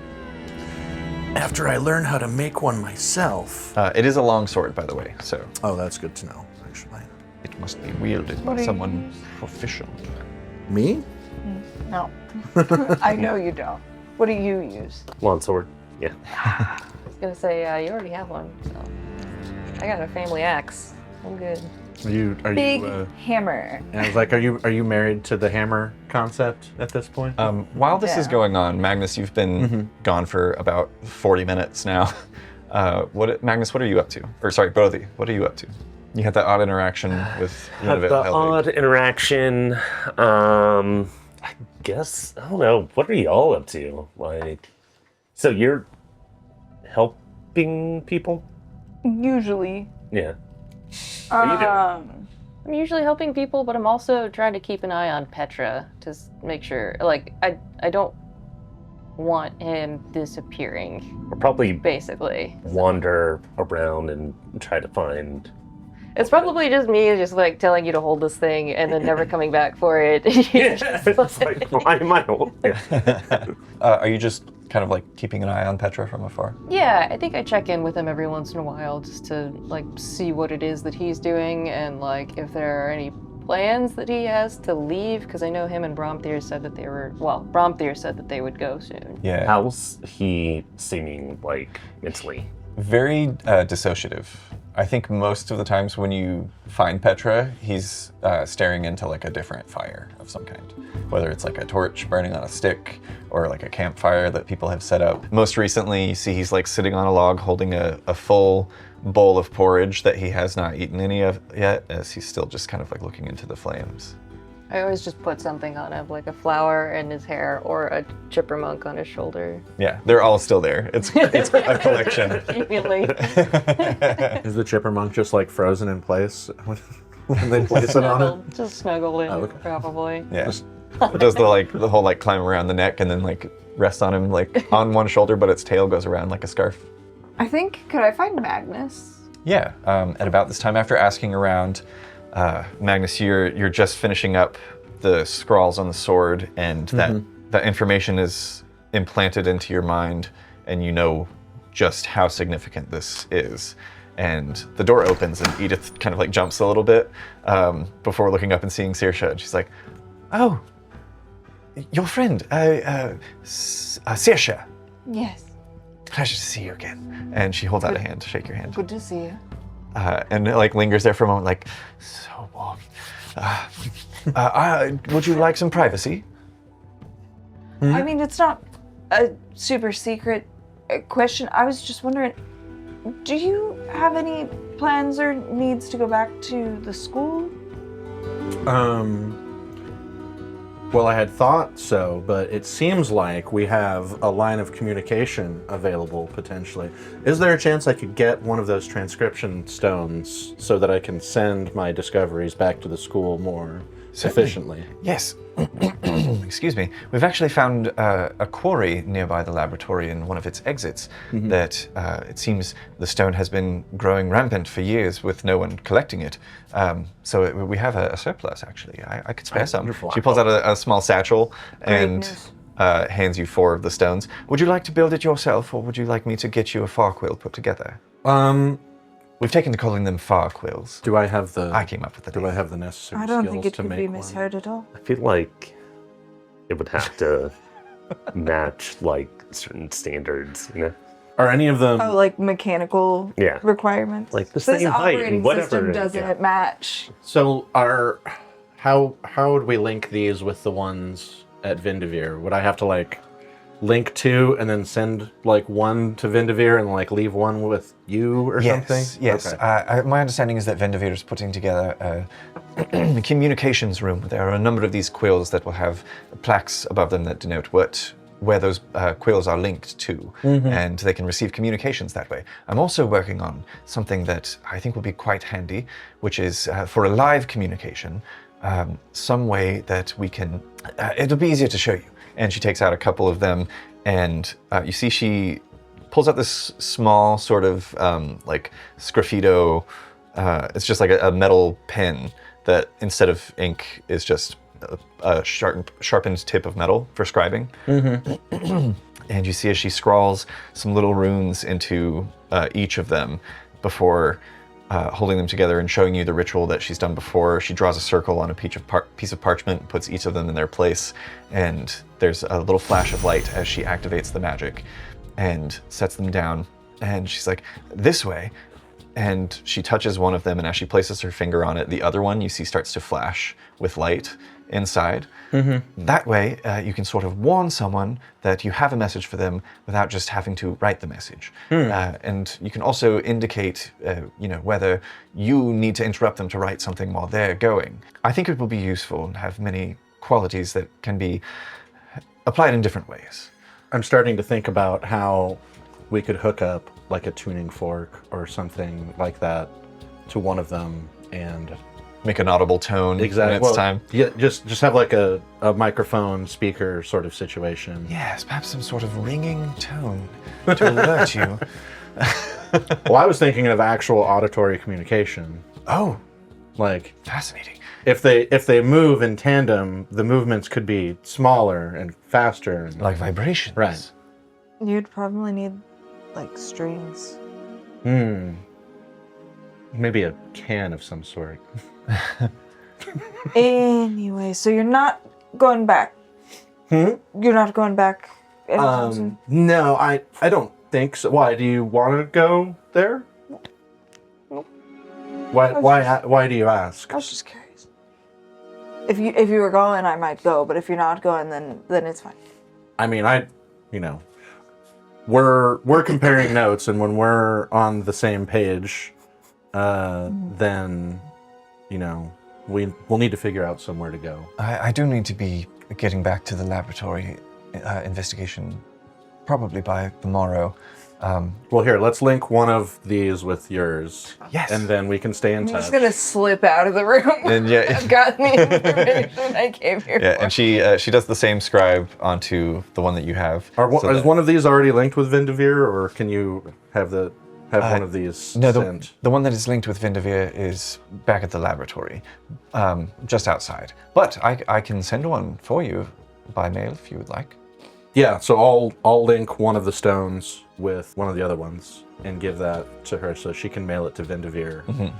After I learn how to make one myself. It is a long sword, by the way, so Oh, that's good to know, actually. it must be wielded What by do you someone use? proficient. Me? No. I know you don't. What do you use? Longsword. Yeah. I was gonna say, you already have one, so. I got a family axe. I'm good. Are Big you hammer. and I was like, are you married to the hammer concept at this point? While this is Yeah. going on, Magnus, you've been gone for about 40 minutes now. Magnus, what are you up to? Or sorry, Bodhi, what are you up to? You had that odd interaction with Had the odd interaction. guess, I don't know, what are y'all up to? Like, so you're helping people? Usually. Yeah. What are you doing? I'm usually helping people, but I'm also trying to keep an eye on Petra to make sure. Like, I don't want him disappearing. We'll probably Basically, wander around and try to find. it's probably just me, just like telling you to hold this thing and then never coming back for it. Yeah, it's like, why am I holding it? Are you just kind of like keeping an eye on Petra from afar? Yeah, I think I check in with him every once in a while just to like see what it is that he's doing and like if there are any plans that he has to leave, because I know him and Bromthir said that they were, well, Bromthir said that they would go soon. Yeah. How's he seeming like mentally? Very dissociative. I think most of the times when you find Petra, he's staring into like a different fire of some kind. Whether it's like a torch burning on a stick or like a campfire that people have set up. Most recently, you see he's like sitting on a log holding a full bowl of porridge that he has not eaten any of yet, as he's still just kind of like looking into the flames. I always just put something on him, like a flower in his hair or a chippermunk on his shoulder. Yeah, they're all still there. It's a collection. Immediately. Is the chippermunk just like frozen in place when they place it on it? Just snuggled in, Oh, okay. probably. Yeah. It does the whole like climb around the neck and then like rest on him like on one shoulder, but its tail goes around like a scarf. I think, could I find Magnus? Yeah, at about this time, after asking around, Magnus, you're just finishing up the scrawls on the sword, and that information is implanted into your mind, and you know just how significant this is. And the door opens, and Edith kind of like jumps a little bit before looking up and seeing Saoirse, and she's like, "Oh, your friend, Saoirse. Yes. Pleasure to see you again." And she holds out a hand to shake your hand. Good to see you. And it like lingers there for a moment, like, so warm. Would you like some privacy? I mean, it's not a super secret question. I was just wondering, do you have any plans or needs to go back to the school? Well, I had thought so, but it seems like we have a line of communication available potentially. Is there a chance I could get one of those transcription stones so that I can send my discoveries back to the school more efficiently? Yes. Excuse me. We've actually found a quarry nearby the laboratory in one of its exits that it seems the stone has been growing rampant for years with no one collecting it. So we have a surplus, actually. I could spare some. Wonderful. She pulls out a small satchel and news. hands you 4 of the stones. Would you like to build it yourself, or would you like me to get you a far quill put together? We've taken to calling them far quills. Do I have the? I came up with the Do name. I have the necessary I don't skills think it to could make be one? misheard at all. I feel like it would have to match like certain standards, you know? Are any of them? Oh, like mechanical Yeah. requirements? Like the This same height operating and whatever. system doesn't Yeah. match. So how would we link these with the ones at Vindivir? Would I have to like link 2 and then send like 1 to Vindivir and like leave 1 with you or something? Yes. Okay. My understanding is that Vendivir is putting together a communications room. There are a number of these quills that will have plaques above them that denote where those quills are linked to, and they can receive communications that way. I'm also working on something that I think will be quite handy, which is for a live communication, some way that we can, it'll be easier to show you. And she takes out a couple of them, and you see she pulls out this small sort of like sgraffito, it's just like a metal pen that instead of ink is just a sharpened tip of metal for scribing. And you see as she scrawls some little runes into each of them before holding them together and showing you the ritual that she's done before. She draws a circle on a piece of parchment, puts each of them in their place, and there's a little flash of light as she activates the magic and sets them down. And she's like, "This way." And she touches one of them, and as she places her finger on it, the other one you see starts to flash with light inside. That way, you can sort of warn someone that you have a message for them without just having to write the message. And you can also indicate, whether you need to interrupt them to write something while they're going. I think it will be useful and have many qualities that can be applied in different ways. I'm starting to think about how we could hook up like a tuning fork or something like that to one of them and Make an audible tone when it's time. Yeah, just have like a microphone speaker sort of situation. Yes, perhaps some sort of ringing tone to alert you. Well, I was thinking of actual auditory communication. Oh, Like fascinating. if they move in tandem, the movements could be smaller and faster. Like vibrations. Right. You'd probably need, like, strings. Maybe a can of some sort. Anyway, so you're not going back. You're not going back anytime soon? No, I don't think so. Why, do you want to go there? Nope. Why do you ask? I was just curious. If you were going, I might go, but if you're not going, then it's fine. I mean, we're comparing notes, and when we're on the same page, then, we'll need to figure out somewhere to go. I do need to be getting back to the laboratory investigation probably by the morrow. Well, here, let's link one of these with yours. Yes. And then we can stay in I'm touch. just gonna slip out of the room. And yeah, I've got the information I came here yeah, for. and she does the same scribe onto the one that you have. Is one of these already linked with Vindavir, or can you have one of these No, sent? the one that is linked with Vindavir is back at the laboratory, just outside. But I can send one for you by mail if you would like. Yeah, so I'll link one of the stones with one of the other ones and give that to her so she can mail it to Vindavir.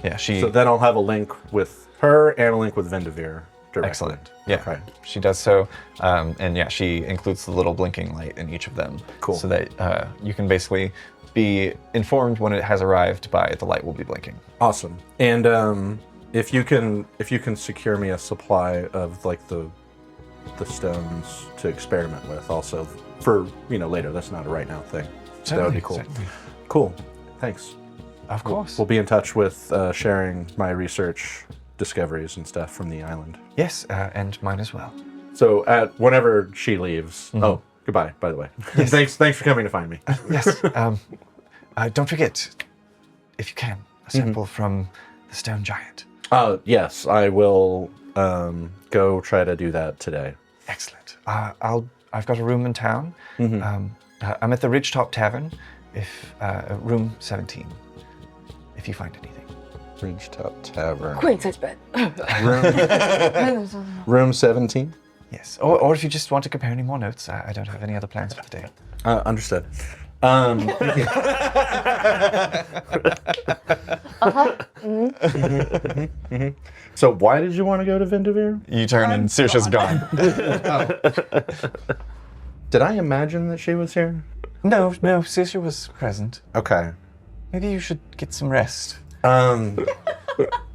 Yeah, So then I'll have a link with her and a link with Vindavir directly. Excellent. Yeah, Okay. she does so, and yeah, she includes the little blinking light in each of them. Cool. So that you can basically be informed when it has arrived by the light will be blinking. Awesome. And if you can secure me a supply of like the stones to experiment with, also for later. That's not a right now thing. So that would be cool. Certainly. Cool. Thanks. Of course. We'll be in touch with sharing my research discoveries and stuff from the island. Yes, and mine as well. So whenever she leaves. Oh, goodbye. By the way. Thanks for coming to find me. Yes. Don't forget, if you can, a sample from the stone giant. Yes, I will go try to do that today. Excellent. I've got a room in town. I'm at the Ridgetop Tavern, room 17. If you find anything. Ridgetop Tavern. Queen size bed. Room 17. Yes. Or if you just want to compare any more notes, I don't have any other plans for the day. Understood. So why did you want to go to Vindavir? You turn and Saoirse's gone. Did I imagine that she was here? No, Saoirse was present. Okay. Maybe you should get some rest.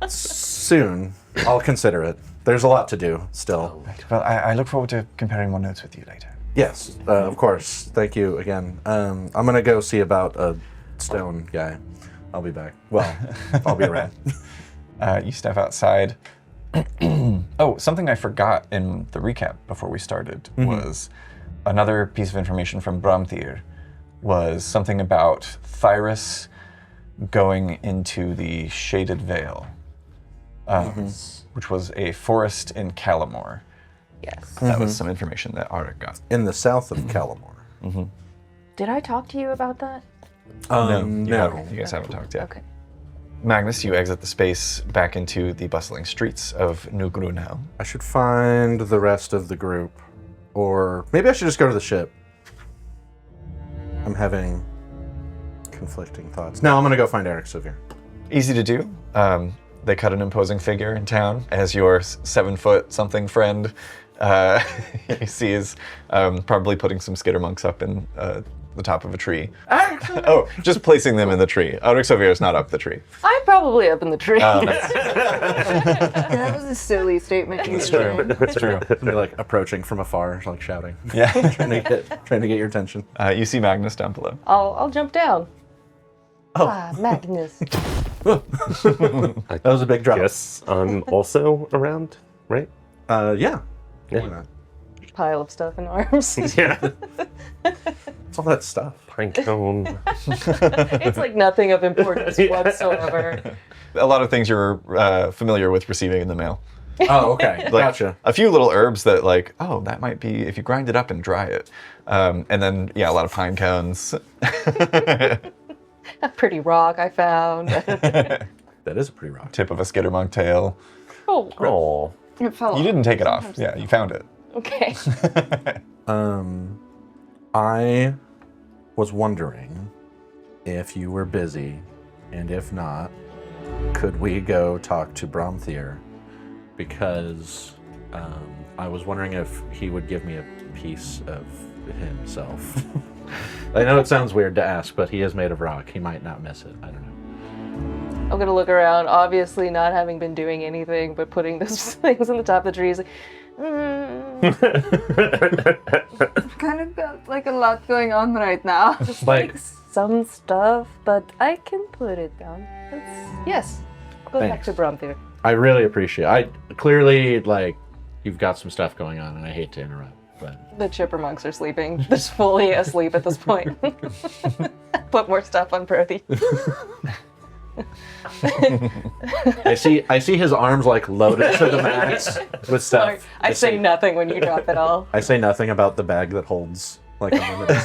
Soon. I'll consider it. There's a lot to do still. Right. Well, I look forward to comparing more notes with you later. Yes, of course. Thank you again. I'm going to go see about a stone guy. I'll be back. Well, I'll be around. You step outside. Oh, something I forgot in the recap before we started was another piece of information from Bramthir was something about Thyrus going into the Shaded Vale, which was a forest in Calamore. Yes. That was some information that Arik got. In the south of Calamore. Did I talk to you about that? No. You guys haven't talked yet. Okay. Magnus, you exit the space back into the bustling streets of New Grunau. I should find the rest of the group. Or maybe I should just go to the ship. I'm having conflicting thoughts. No, I'm going to go find Eric Sevier. Easy to do. They cut an imposing figure in town as your 7-foot-something friend. You see is probably putting some skittermonks up in the top of a tree. Oh, just placing them in the tree. Arik Sevier is not up the tree. I'm probably up in the tree. That was a silly statement. It's true. It's true. They're like approaching from afar, like shouting. Yeah. trying to get your attention. You see Magnus down below. I'll jump down. Oh, Magnus. That was a big drop. Yes, I'm also around, right? Yeah. Yeah. Why not? Pile of stuff in arms. Yeah. It's all that stuff. Pine cone. It's like nothing of importance whatsoever. A lot of things you're familiar with receiving in the mail. Oh, okay. Like, Gotcha. a few little herbs that like, oh, that might be if you grind it up and dry it. And then, yeah, a lot of pine cones. A pretty rock I found. That is a pretty rock. Tip of a skittermonk tail. Oh, Oh. It fell You off. didn't take it off. Yeah, you found it. okay. I was wondering if you were busy, and if not, could we go talk to Bromthier? Because I was wondering if he would give me a piece of himself. I know it sounds weird to ask, but he is made of rock. He might not miss it. I don't know. I'm gonna look around, obviously not having been doing anything but putting those things on the top of the trees. Like, I've kind of got like a lot going on right now. just like some stuff, but I can put it down. Yes. Go back to Bromthier. I really appreciate it. I clearly, like, you've got some stuff going on, and I hate to interrupt, but... The chipper monks are sleeping. They're just fully asleep at this point. Put more stuff on Brody. I see his arms, like, loaded to the max with Sorry, stuff. I say nothing when you drop it all. I say nothing about the bag that holds, like, unlimited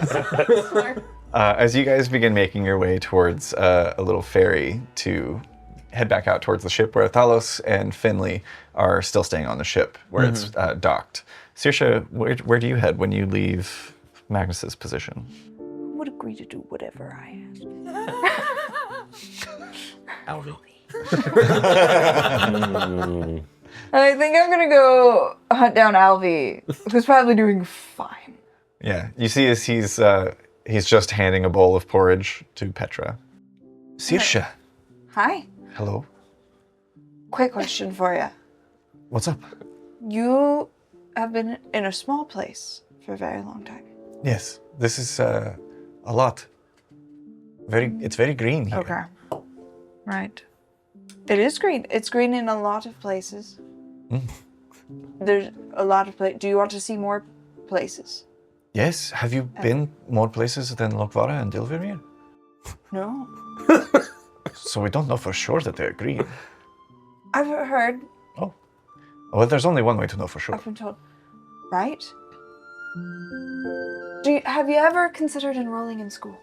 stuff. As you guys begin making your way towards a little ferry to head back out towards the ship where Thalos and Finley are still staying on the ship where it's docked. Saoirse, where do you head when you leave Magnus's position? Would agree to do whatever I asked. Alvy. I think I'm gonna go hunt down Alvy, who's probably doing fine. Yeah, you see as he's just handing a bowl of porridge to Petra. Saoirse, Hi. hello. Quick question for you. What's up? You have been in a small place for a very long time. Yes, this is a lot. It's very green here. Okay. Right. It is green. It's green in a lot of places. There's a lot of places. Do you want to see more places? Yes, have you been more places than Lochvarran and Ilvermyr? No. So we don't know for sure that they're green. I've heard, Oh. Well, there's only one way to know for sure. I've been told. Right? Have you ever considered enrolling in school?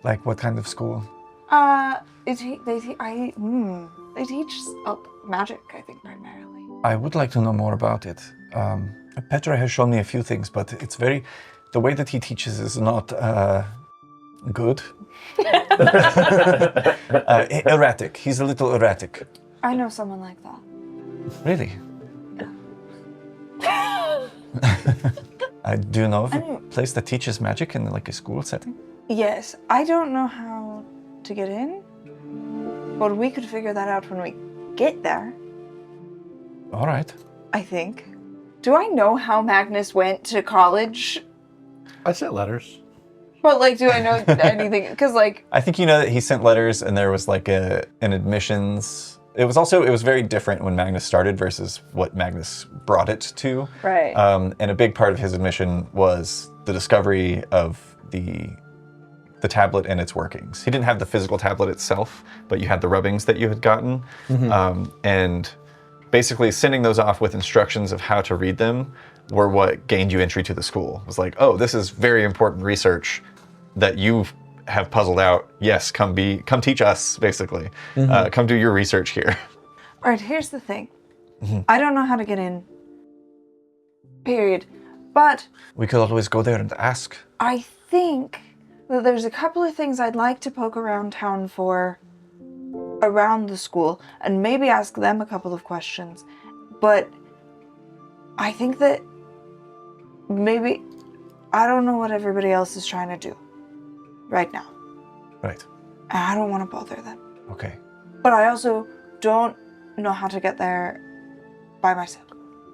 Like what kind of school? They teach magic, I think, primarily. I would like to know more about it. Petra has shown me a few things, but it's the way that he teaches is not good. Erratic. He's a little erratic. I know someone like that. Really? Do you know of a place that teaches magic in like a school setting? Yes, I don't know how to get in, but we could figure that out when we get there, All right. I think. Do I know how Magnus went to college? I sent letters. But, like, do I know anything? Because, like... I think you know that he sent letters and there was like an admissions. It was very different when Magnus started versus what Magnus brought it to. Right. And a big part of his admission was the discovery of the tablet and its workings. He didn't have the physical tablet itself, but you had the rubbings that you had gotten. And basically sending those off with instructions of how to read them were what gained you entry to the school. It was like, oh, this is very important research that you have puzzled out. Yes, come teach us, basically. Come do your research here. All right, here's the thing. I don't know how to get in. Period. But We could always go there and ask. I think that there's a couple of things I'd like to poke around town for around the school and maybe ask them a couple of questions. But I think that maybe I don't know what everybody else is trying to do right now. Right. And I don't want to bother them. Okay. But I also don't know how to get there by myself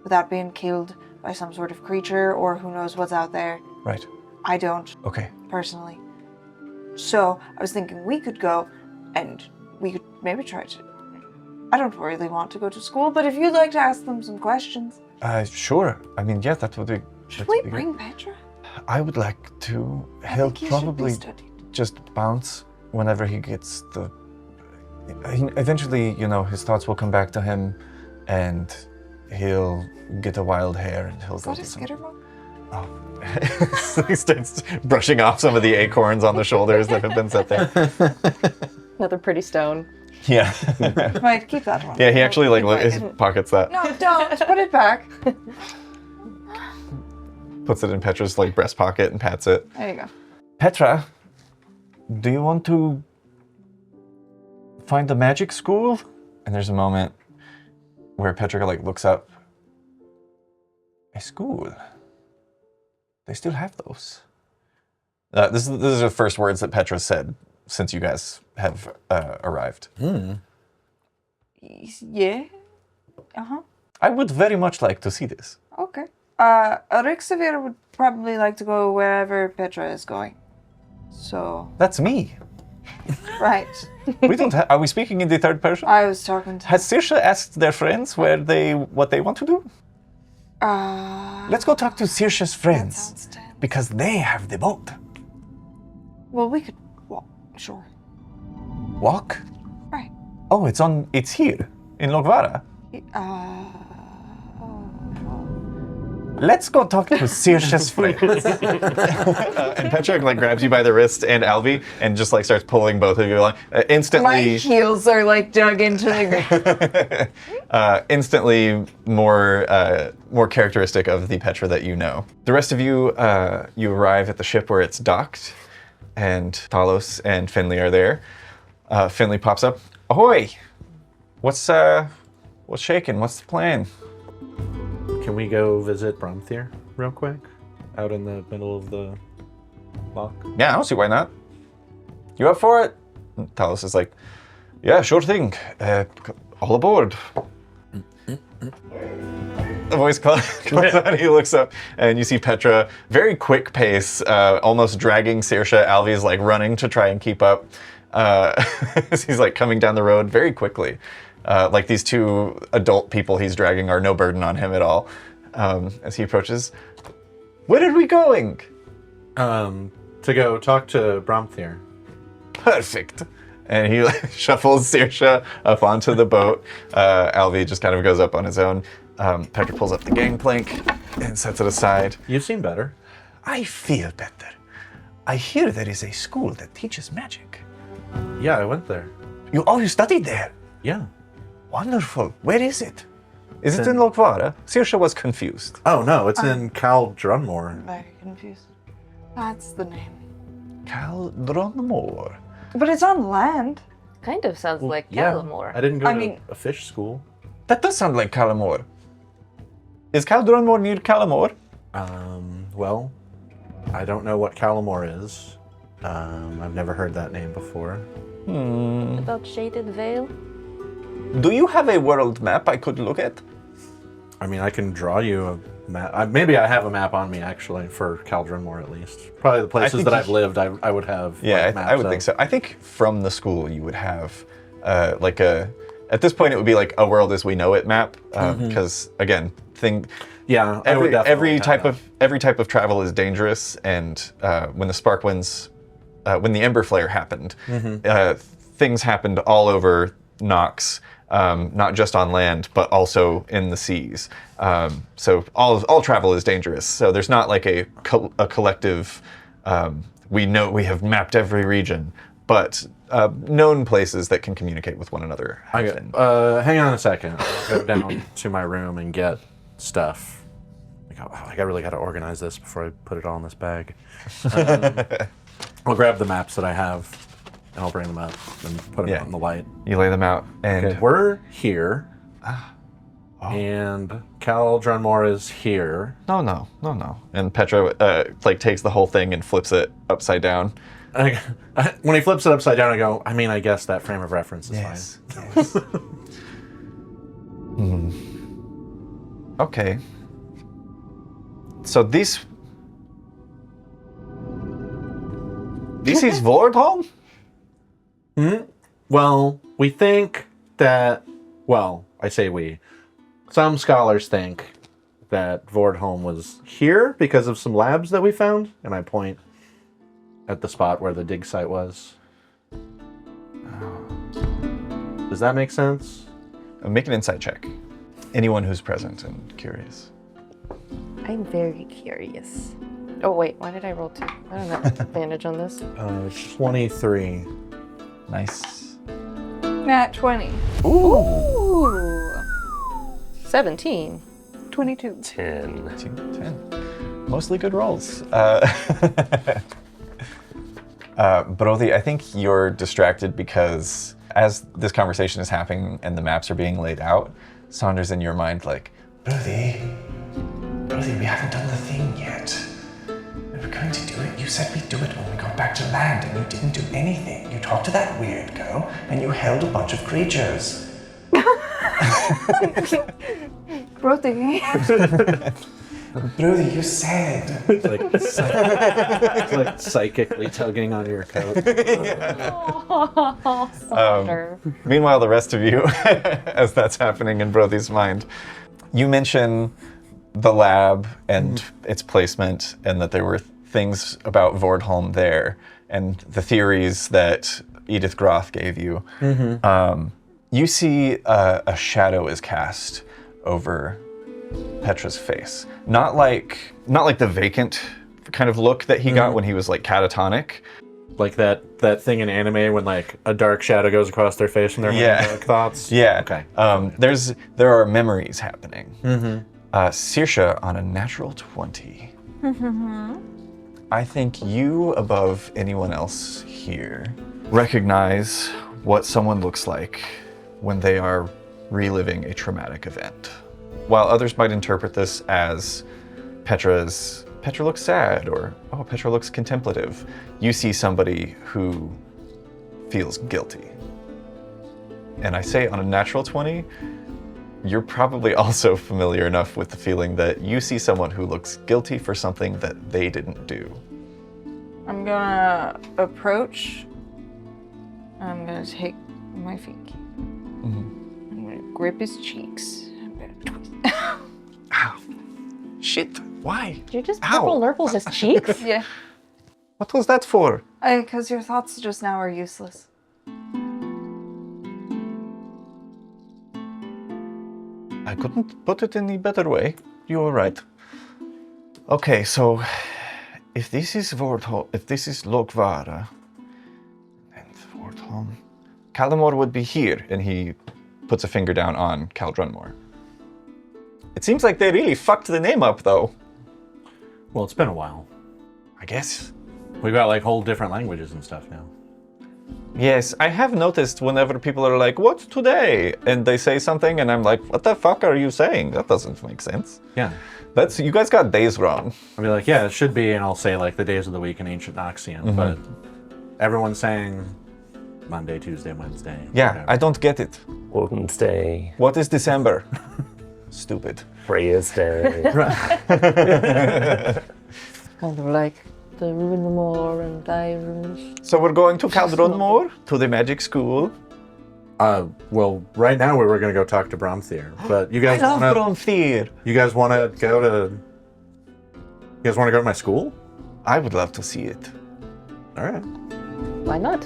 without being killed by some sort of creature or who knows what's out there. Right. I don't, Okay. personally. So I was thinking we could go and we could maybe try to I don't really want to go to school, but if you'd like to ask them some questions. Sure. I mean, yeah, that would be. Should that we would be bring Petra? good. I would like to. I He'll think he should be probably studied. just bounce whenever he gets the. Eventually, his thoughts will come back to him, and he'll get a wild hair, and he'll Is go that a do some. skitterbug? Oh. He starts brushing off some of the acorns on the shoulders that have been set there. Another pretty stone. Yeah. Wait, keep that one. Yeah, he actually Keep his it. pockets that. No, don't. Put it back. Puts it in Petra's breast pocket and pats it. There you go. Petra, do you want to find the magic school? And there's a moment where Petra looks up. A school? They still have those. This is the first words that Petra said since you guys have arrived. Yeah. Uh-huh. I would very much like to see this. Okay. Rixavir would probably like to go wherever Petra is going. So, That's me. right. We don't. Are we speaking in the third person? I was talking to... Has Saoirse asked their friends what they want to do? Let's go talk to Saoirse's That friends sounds tense. because they have the boat. Well, we could walk. Sure. Walk? Right. Oh, it's here in Lochvarran. Let's go talk to Saoirse's friends. And Petra grabs you by the wrist and Alvi and just starts pulling both of you along. My Instantly, heels are dug into the ground. instantly more characteristic of the Petra that you know. The rest of you, you arrive at the ship where it's docked, and Talos and Finley are there. Finley pops up. Ahoy! What's shaking? What's the plan? Can we go visit Bromthir real quick? Out in the middle of the loch? Yeah, I don't see why not. You up for it? And Talos is like, yeah, sure thing. All aboard. The voice comes out, he looks up, and you see Petra, very quick pace, almost dragging Saoirse. Alvi's running to try and keep up. As he's coming down the road very quickly. These two adult people he's dragging are no burden on him at all. As he approaches, where are we going? To go talk to Bromthir. Perfect. And he shuffles Saoirse up onto the boat. Alvi just kind of goes up on his own. Petra pulls up the gangplank and sets it aside. You've seen better. I feel better. I hear there is a school that teaches magic. Yeah, I went there. You studied there? Yeah. Wonderful. Where is it? Is it in Lochvarran? Saoirse was confused. Oh no, it's in Cal Drunmore. Very confused. That's the name. Cal Drunmore. But it's on land. Kind of sounds like Yeah, Calamore. I didn't go I to mean- a fish school. That does sound like Calamore. Is Cal Drunmore near Calamore? Well, I don't know what Calamore is. I've never heard that name before. About Shaded Vale? Do you have a world map I could look at? I mean, I can draw you a map. Maybe I have a map on me, actually, for Cal Drunmore at least. Probably the places think that you- I've lived, I would have Yeah, maps I would of. think so. I think from the school you would have at this point it would be a world as we know it map because again, Yeah, I would definitely every have type that. every type of travel is dangerous, and when the Sparkwinds, when the Ember Flare happened, things happened all over Nox, not just on land but also in the seas. So all travel is dangerous. So there's not a collective. We know we have mapped every region, but known places that can communicate with one another. have been. Hang on a second. I'll go down to my room and get stuff. I really got to organize this before I put it all in this bag. I'll grab the maps that I have, and I'll bring them up and put them out in the light. You lay them out, and Okay, we're here, and Cal Drunmore is here. no. And Petra takes the whole thing and flips it upside down. When he flips it upside down, I go, I guess that frame of reference is fine. Yes. Okay. So this is Vordholm? Well, we think that well, I say we. Some scholars think that Vordholm was here because of some labs that we found, and I point at the spot where the dig site was. Does that make sense? Make an insight check. Anyone who's present and curious. I'm very curious. Oh wait, why did I roll 2? I don't have advantage on this. 23. Nice. Nat 20. Ooh. 17. 22. 10. 10. Mostly good rolls. Brody, I think you're distracted because as this conversation is happening and the maps are being laid out, Saunders in your mind like, Brody, we haven't done the thing yet. We were going to do it. You said we'd do it when we got back to land, and you didn't do anything. You talked to that weird girl, and you held a bunch of creatures. Brody. Brody, you said. It's like psychically tugging on your coat. Meanwhile, the rest of you, as that's happening in Brody's mind, you mention the lab and its placement, and that there were things about Vordholm there, and the theories that Edith Groth gave you. You see a shadow is cast over Petra's face. Not like the vacant kind of look that he got when he was like catatonic. Like that thing in anime when like a dark shadow goes across their face and they're having dark thoughts. Yeah. Okay. There are memories happening. Saoirse on a natural 20. I think you, above anyone else here, recognize what someone looks like when they are reliving a traumatic event. While others might interpret this as Petra looks sad, or, oh, Petra looks contemplative, you see somebody who feels guilty. And I say on a natural 20, you're probably also familiar enough with the feeling that you see someone who looks guilty for something that they didn't do. I'm gonna approach. I'm gonna take my finky. I'm gonna grip his cheeks. I'm gonna twist. Ow. Shit. Why? Did you just Ow. purple nurple his cheeks? Yeah. What was that for? Because your thoughts just now are useless. I couldn't put it any better way. You were right. Okay, so if this is Vordholm, if this is Lochvarran, and Vordholm, Calamor would be here, and he puts a finger down on Caldrunmore. It seems like they really fucked the name up, though. Well, it's been a while. I guess. We've got like whole different languages and stuff now. Yes, I have noticed whenever people are like, "What's today?" and they say something, and I'm like, "What the fuck are you saying? That doesn't make sense." Yeah. You guys got days wrong. I'll be like, yeah, it should be, and I'll say like the days of the week in ancient Noxian, but everyone's saying Monday, Tuesday, Wednesday. Yeah, whatever. I don't get it. Wednesday, What is December? Stupid. Freya's Day. Kind of like the Ruinmore and Irons. So we're going to Caldrunmore, to the magic school. Well, right now we were gonna go talk to Bromthier, but you guys I love wanna, Bromthier. you guys wanna go to my school? I would love to see it. All right, Why not?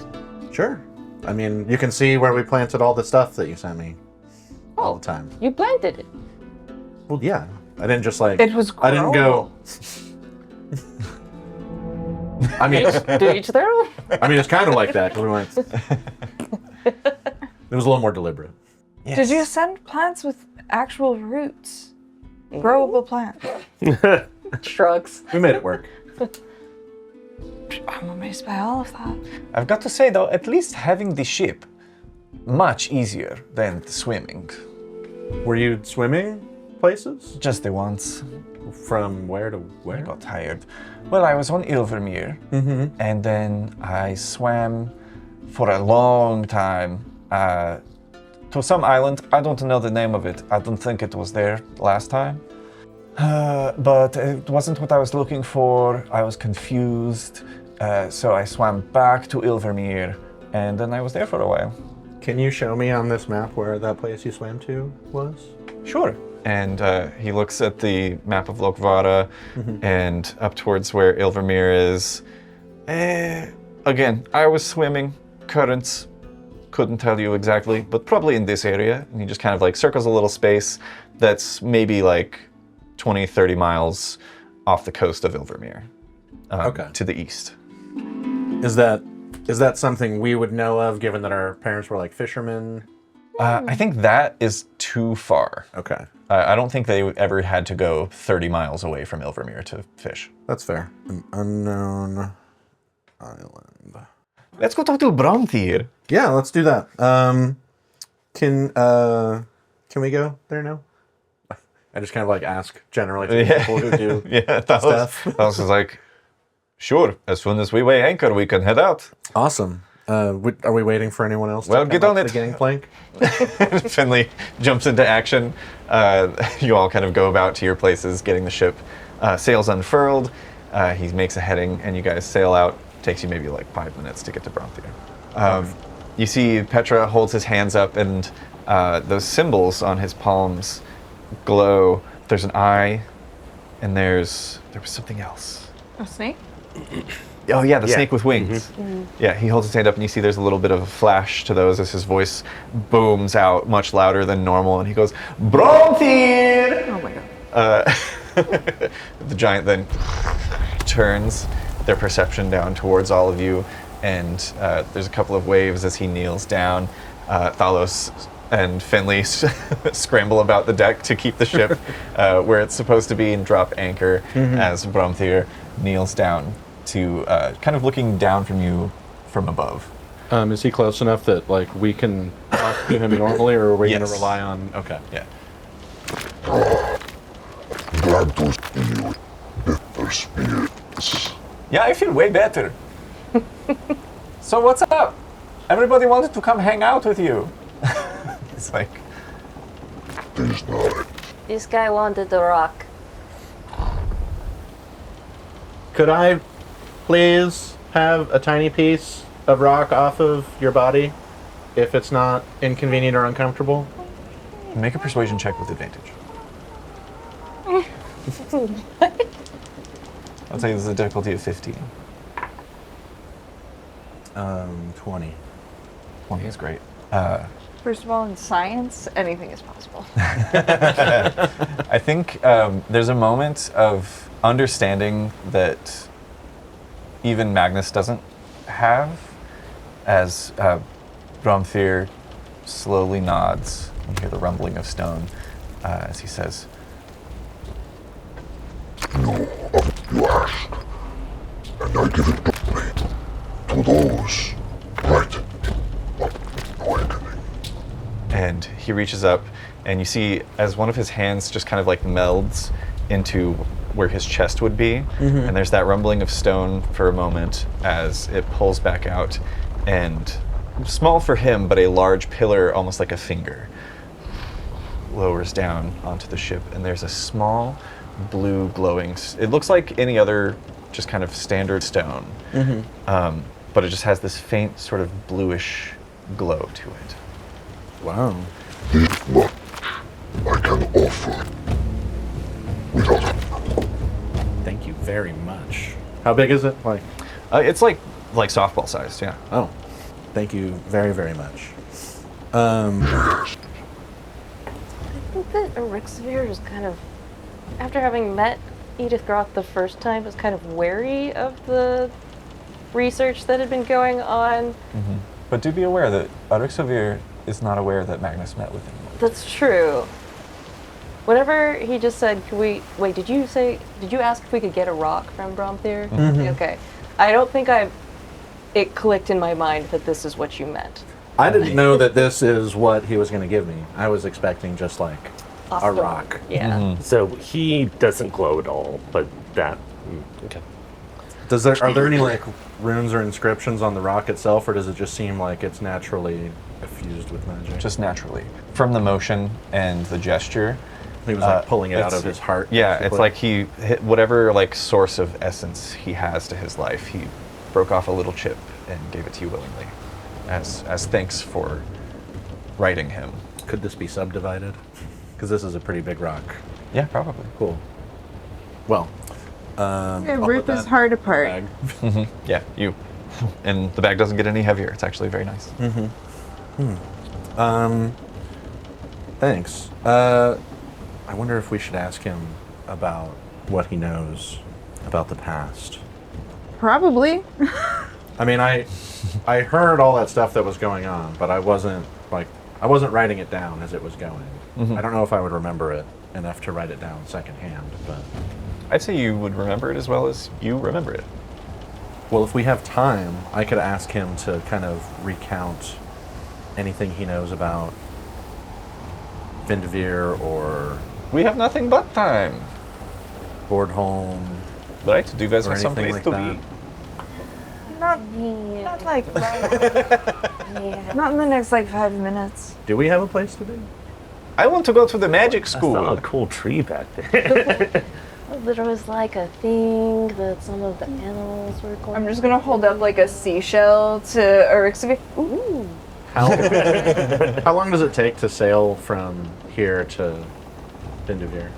sure. I mean, you can see where we planted all the stuff that you sent me all the time. You planted it. Well, yeah. I didn't just like. It was I didn't go. I mean, To each their own. it's kind of like that because we went. It was a little more deliberate. Yes. Did you send plants with actual roots? Growable plants. Shrugs. We made it work. I'm amazed by all of that. I've got to say, though, at least having the ship, much easier than the swimming. Were you swimming places? Just the once. From where to I where? got tired. Well, I was on Ilvermyr, and then I swam for a long time to some island. I don't know the name of it. I don't think it was there last time. But it wasn't what I was looking for. I was confused. So I swam back to Ilvermyr, and then I was there for a while. Can you show me on this map where that place you swam to was? Sure. And he looks at the map of Lochvarran and up towards where Ilvermyr is. Again, I was swimming, currents, couldn't tell you exactly, but probably in this area. And he just kind of like circles a little space that's maybe like 20, 30 miles off the coast of Ilvermyr, to the east. Is that something we would know of, given that our parents were like fishermen? I think that is too far. Okay. I don't think they ever had to go 30 miles away from Ilvermyr to fish. That's fair. An unknown island. Let's go talk to Bromthir. Yeah, let's do that. Can we go there now? I just kind of like ask generally to people who do stuff. Talos is like, sure, as soon as we weigh anchor, we can head out. Awesome. Are we waiting for anyone else Well, to get come on up it. the gangplank? Finley jumps into action. You all kind of go about to your places, getting the ship sails unfurled. He makes a heading, and you guys sail out. Takes you maybe like 5 minutes to get to Bromthir. You see Petra holds his hands up, and those symbols on his palms glow. There's an eye, and there was something else. A snake? Oh yeah, the snake with wings. Yeah, he holds his hand up, and you see there's a little bit of a flash to those as his voice booms out much louder than normal, and he goes, Bromthir! Oh my god. The giant then turns their perception down towards all of you, and there's a couple of waves as he kneels down. Talos and Finley scramble about the deck to keep the ship where it's supposed to be and drop anchor as Bromthir kneels down to kind of looking down from you from above. Is he close enough that like we can talk to him normally, or are we going to Yes. rely on? Okay. Yeah. Glad to see you, better spirits. Yeah, I feel way better. So what's up? Everybody wanted to come hang out with you. It's like, Tis not. This guy wanted the rock. Could I please have a tiny piece of rock off of your body, if it's not inconvenient or uncomfortable? make a persuasion check with advantage. I'll tell you this is a difficulty of 15. 20. 20 is great. First of all, in science, anything is possible. I think there's a moment of understanding that even Magnus doesn't have, as Bromthir slowly nods. You hear the rumbling of stone as he says, No, you asked, and I give it to those right awakening. and he reaches up, and you see as one of his hands just kind of like melds into where his chest would be, and there's that rumbling of stone for a moment as it pulls back out, and small for him, but a large pillar, almost like a finger, lowers down onto the ship, and there's a small blue glowing, it looks like any other just kind of standard stone, but it just has this faint sort of bluish glow to it. Wow. This much I can offer without Thank you very much. How big is it? Like, It's like softball sized, yeah. oh, thank you very, very much. I think that Arixavir is kind of, after having met Edith Groth the first time, was kind of wary of the research that had been going on. But do be aware that Arixavir is not aware that Magnus met with him. That's true. Whenever he just said, "Can we wait?" Did you ask if we could get a rock from Bromthir? Okay. I don't think it clicked in my mind that this is what you meant. I didn't know that this is what he was going to give me. I was expecting just like a Stone. rock. Yeah. So he doesn't glow at all, but that. Okay. Are there any like runes or inscriptions on the rock itself, or does it just seem like it's naturally effused with magic? Just naturally. From the motion and the gesture. He was like pulling it out it's- of his heart. Yeah, basically. it's like he hit whatever like source of essence he has to his life. He broke off a little chip and gave it to you willingly, as thanks for righting him. Could this be subdivided? Because this is a pretty big rock. Yeah, probably. Cool. Well, Yeah, I'll rip put his that heart apart. bag. Yeah, you. And the bag doesn't get any heavier. It's actually very nice. Thanks. I wonder if we should ask him about what he knows about the past. Probably. I mean, I heard all that stuff that was going on, but I wasn't writing it down as it was going. I don't know if I would remember it enough to write it down secondhand, but I'd say you would remember it as well as you remember it. well, if we have time, I could ask him to kind of recount anything he knows about Vindivir or We have nothing but time. Vordholm Right? Do you guys or have some anything place like to that. be? Not like not in the next like 5 minutes. Do we have a place to be? I want to go to the magic I saw school. a cool tree back there. There was like a thing that some of the animals were going. I'm just gonna hold up like a seashell to Erixia. Ooh. How long does it take to sail from here to Vindivir?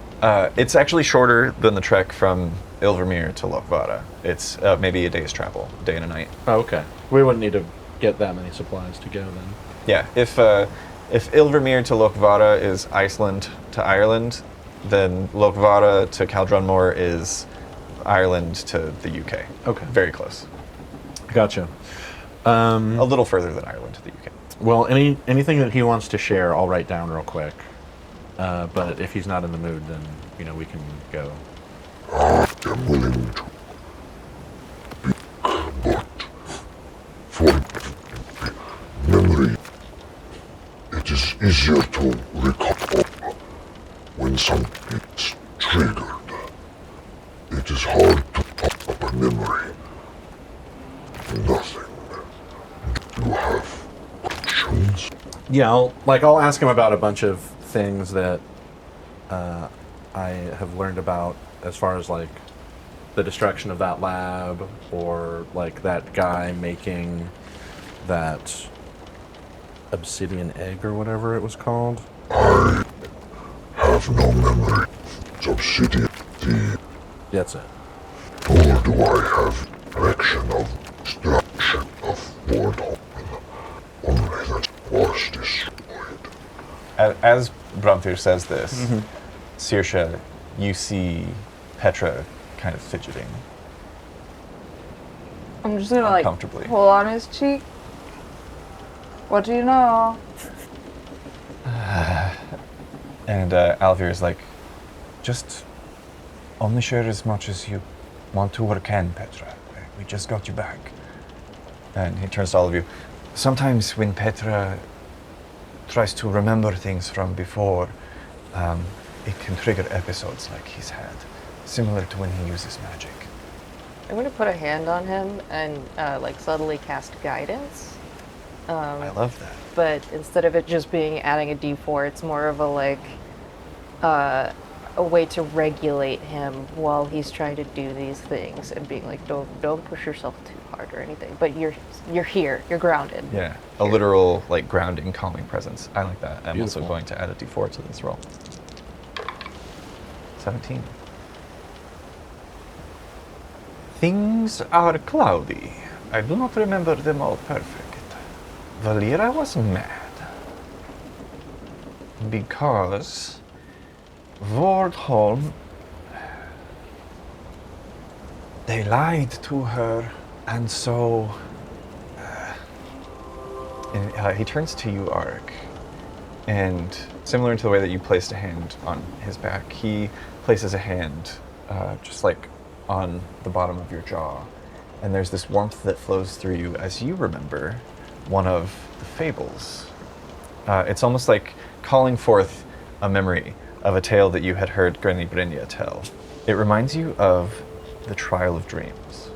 It's actually shorter than the trek from Ilvermyr to Lochvarran. It's maybe a day's travel, a day and a night. Oh, okay. We wouldn't need to get that many supplies to go then. Yeah, if Ilvermyr to Lochvarran is Iceland to Ireland, then Lochvarran to Caldrunmore is Ireland to the UK. Okay. Very close. Gotcha. A little further than Ireland to the UK. Well, anything that he wants to share, I'll write down real quick. But if he's not in the mood, then we can go. I am willing to speak, but for memory, it is easier to recall when something is triggered. It is hard to pop up a memory. Nothing. Do you have questions? Yeah, I'll ask him about a bunch of things that I have learned about as far as like the destruction of that lab or like that guy making that obsidian egg or whatever it was called. I have no memory of obsidian tea, That's it. nor do I have recollection of destruction of Vordholm. Only that was destroyed. As Brumthir says this, Saoirse, you see Petra kind of fidgeting. I'm just gonna like Uncomfortably. pull on his cheek. What do you know? And Alvir is like, just only share as much as you want to or can, Petra. We just got you back. And he turns to all of you. Sometimes when Petra tries to remember things from before, it can trigger episodes like he's had, similar to when he uses magic. I'm gonna put a hand on him and like subtly cast guidance. I love that. But instead of it just being adding a d4, it's more of a like a way to regulate him while he's trying to do these things and being like, don't push yourself too hard or anything. But you're here, you're grounded. Yeah, a literal like grounding, calming presence. I like that. I'm Beautiful. also going to add a d4 to this roll. 17. Things are cloudy. I do not remember them all perfect. Valera was mad because Vordholm, they lied to her, and so and, he turns to you, Arik, and similar to the way that you placed a hand on his back, he places a hand just like on the bottom of your jaw, and there's this warmth that flows through you as you remember one of the fables. It's almost like calling forth a memory of a tale that you had heard Granny Brynja tell. It reminds you of the Trial of Dreams.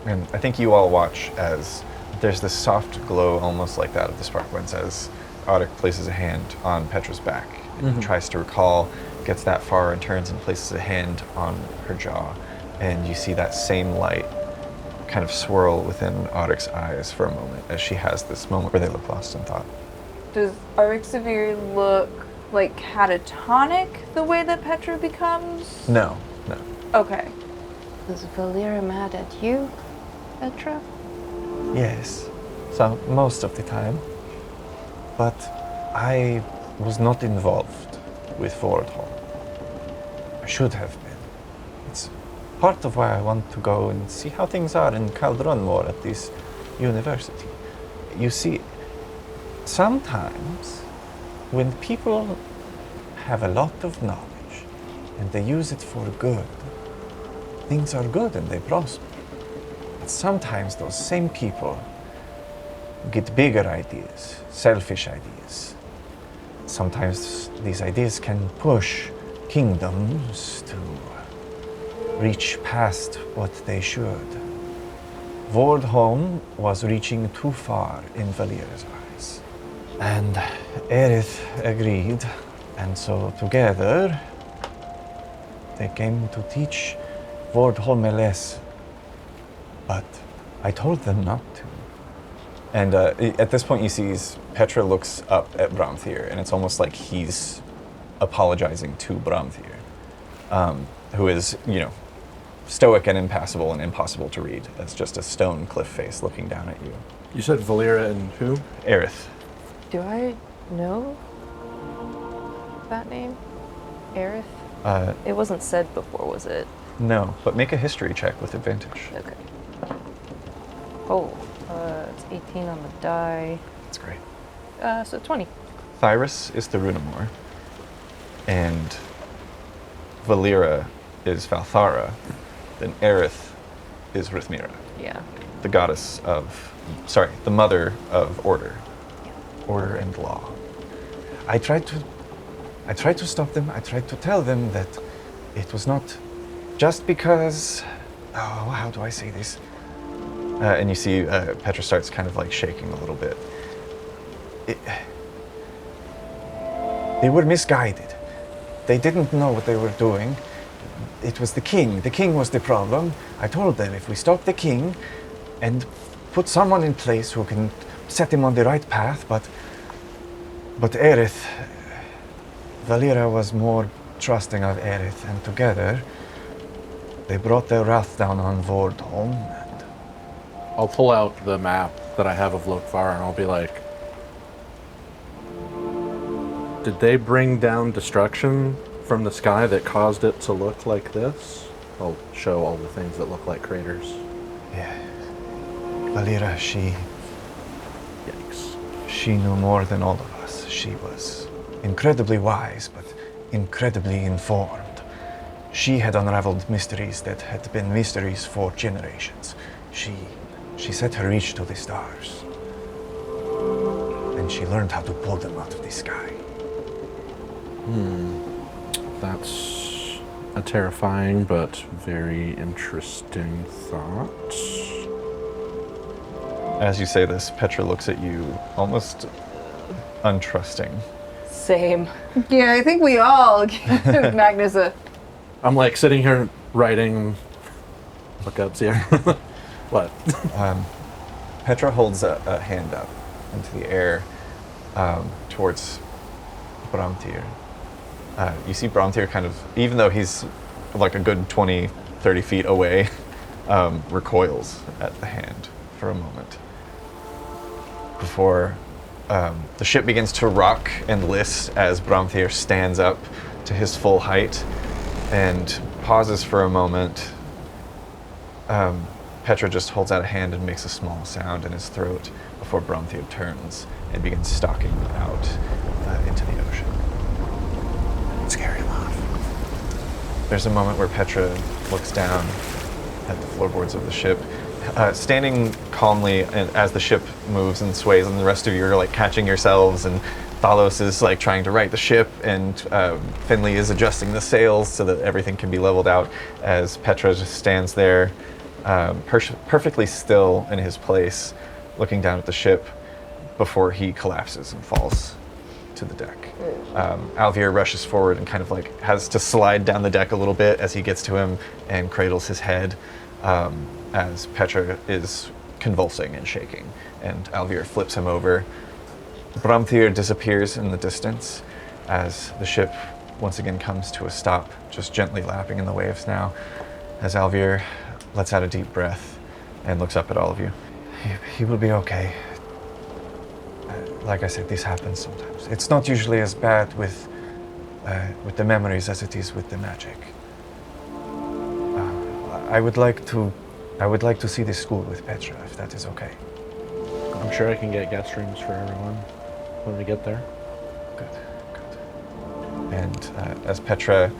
And I think you all watch as there's this soft glow almost like that of the Sparkwinds as Arik places a hand on Petra's back. And he tries to recall, gets that far and turns and places a hand on her jaw. And you see that same light kind of swirl within Arik's eyes for a moment as she has this moment where they look lost in thought. Does Arixavir look like catatonic the way that Petra becomes? No. Okay. Is Valera mad at you, Petra? Yes. So, most of the time. But I was not involved with Vordholm. I should have been. It's part of why I want to go and see how things are in Caldron more at this university. You see, sometimes when people have a lot of knowledge and they use it for good, things are good and they prosper. But sometimes those same people get bigger ideas, selfish ideas. Sometimes these ideas can push kingdoms to reach past what they should. Vordholm was reaching too far in Valera's eyes. And Aerith agreed, and so together they came to teach Vordholm a lesson. But I told them not to. And at this point you see Petra looks up at Bramthir, and it's almost like he's apologizing to Bramthir, who is, stoic and impassible and impossible to read as just a stone cliff face looking down at you. You said Valera and who? Aerith. Do I know that name? Aerith? It wasn't said before, was it? No, but make a history check with advantage. Okay. Oh, it's 18 on the die. That's great. So 20. Thyrus is the Runamore, and Valera is Valthara, then Aerith is Rithmira, Yeah. the the mother of order. Order and law. I tried to stop them. I tried to tell them that it was not just because, how do I say this? And you see Petra starts kind of like shaking a little bit. They were misguided. They didn't know what they were doing. It was the king. The king was the problem. I told them if we stop the king and put someone in place who can set him on the right path, but Aerith, Valera was more trusting of Aerith, and together they brought their wrath down on Vordholm. And I'll pull out the map that I have of Lochvarran and I'll be like, did they bring down destruction from the sky that caused it to look like this? I'll show all the things that look like craters. yeah, Valera, Yikes. she knew more than all of us. She was incredibly wise, but incredibly informed. She had unraveled mysteries that had been mysteries for generations. She set her reach to the stars. And she learned how to pull them out of the sky. That's a terrifying but very interesting thought. As you say this, Petra looks at you almost untrusting. Same. Yeah, I think we all give Magnus a... I'm like sitting here writing lookups here. What? Petra holds a hand up into the air towards Bramthir. You see Bramthir kind of, even though he's like a good 20, 30 feet away, recoils at the hand for a moment before the ship begins to rock and list as Bramthir stands up to his full height and pauses for a moment. Petra just holds out a hand and makes a small sound in his throat before Bramthir turns and begins stalking out into the ocean. Scary laugh. There's a moment where Petra looks down at the floorboards of the ship, standing calmly and as the ship moves and sways, and the rest of you are like catching yourselves, and Thalos is like trying to right the ship, and Finley is adjusting the sails so that everything can be leveled out as Petra just stands there perfectly still in his place, looking down at the ship before he collapses and falls to the deck. Alvier rushes forward and kind of like has to slide down the deck a little bit as he gets to him and cradles his head as Petra is convulsing and shaking, and Alvier flips him over Bramthir disappears in the distance as the ship once again comes to a stop, just gently lapping in the waves now, as Alvir lets out a deep breath and looks up at all of you. He will be okay. Like I said, this happens sometimes. It's not usually as bad with the memories as it is with the magic. I would like to see this school with Petra, if that is okay. I'm sure I can get guest rooms for everyone when we get there. Good. And as Petra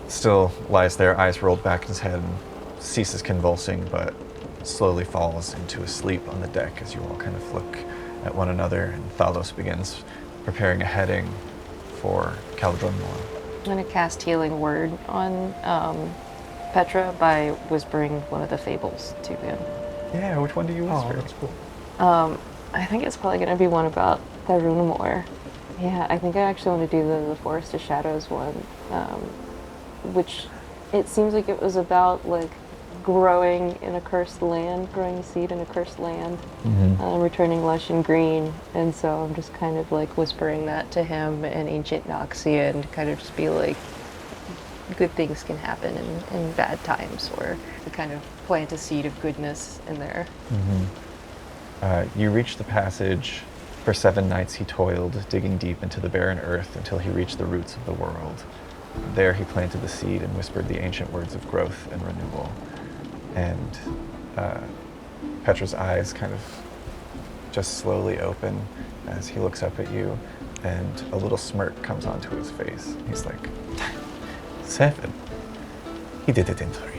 still lies there, eyes rolled back in his head, and ceases convulsing, but slowly falls into a sleep on the deck as you all kind of look at one another, and Thalos begins preparing a heading for Caldronmore. I'm going to cast Healing Word on Petra by whispering one of the fables to him. Yeah, which one do you whisper? Oh, that's cool. I think it's probably going to be one about Thorunamore. Yeah, I think I actually want to do the Forest of Shadows one, which it seems like it was about like growing in a cursed land, growing a seed in a cursed land, returning lush and green. And so I'm just kind of like whispering that to him in ancient Noxian to kind of just be like, good things can happen in bad times, or to kind of plant a seed of goodness in there. You reach the passage. For 7 nights he toiled, digging deep into the barren earth until he reached the roots of the world. There he planted the seed and whispered the ancient words of growth and renewal. And Petra's eyes kind of just slowly open as he looks up at you, and a little smirk comes onto his face. He's like, 7? He did it in 3.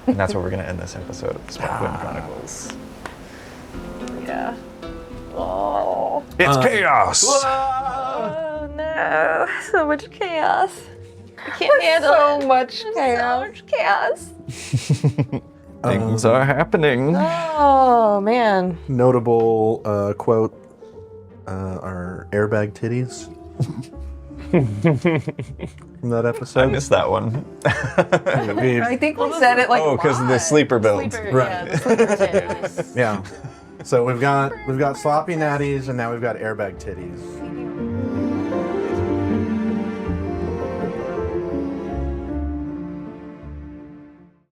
And that's where we're going to end this episode of the Sparkwind Chronicles. Yeah. Oh. It's chaos! Oh no, so much chaos. I can't handle so much chaos. So much chaos. Things are happening. Oh man. Notable quote are airbag titties from that episode. I missed that one. I think we said it like because of the sleeper build. Right. Yeah, the sleeper titties. Yeah. So we've got sloppy natties, and now we've got airbag titties.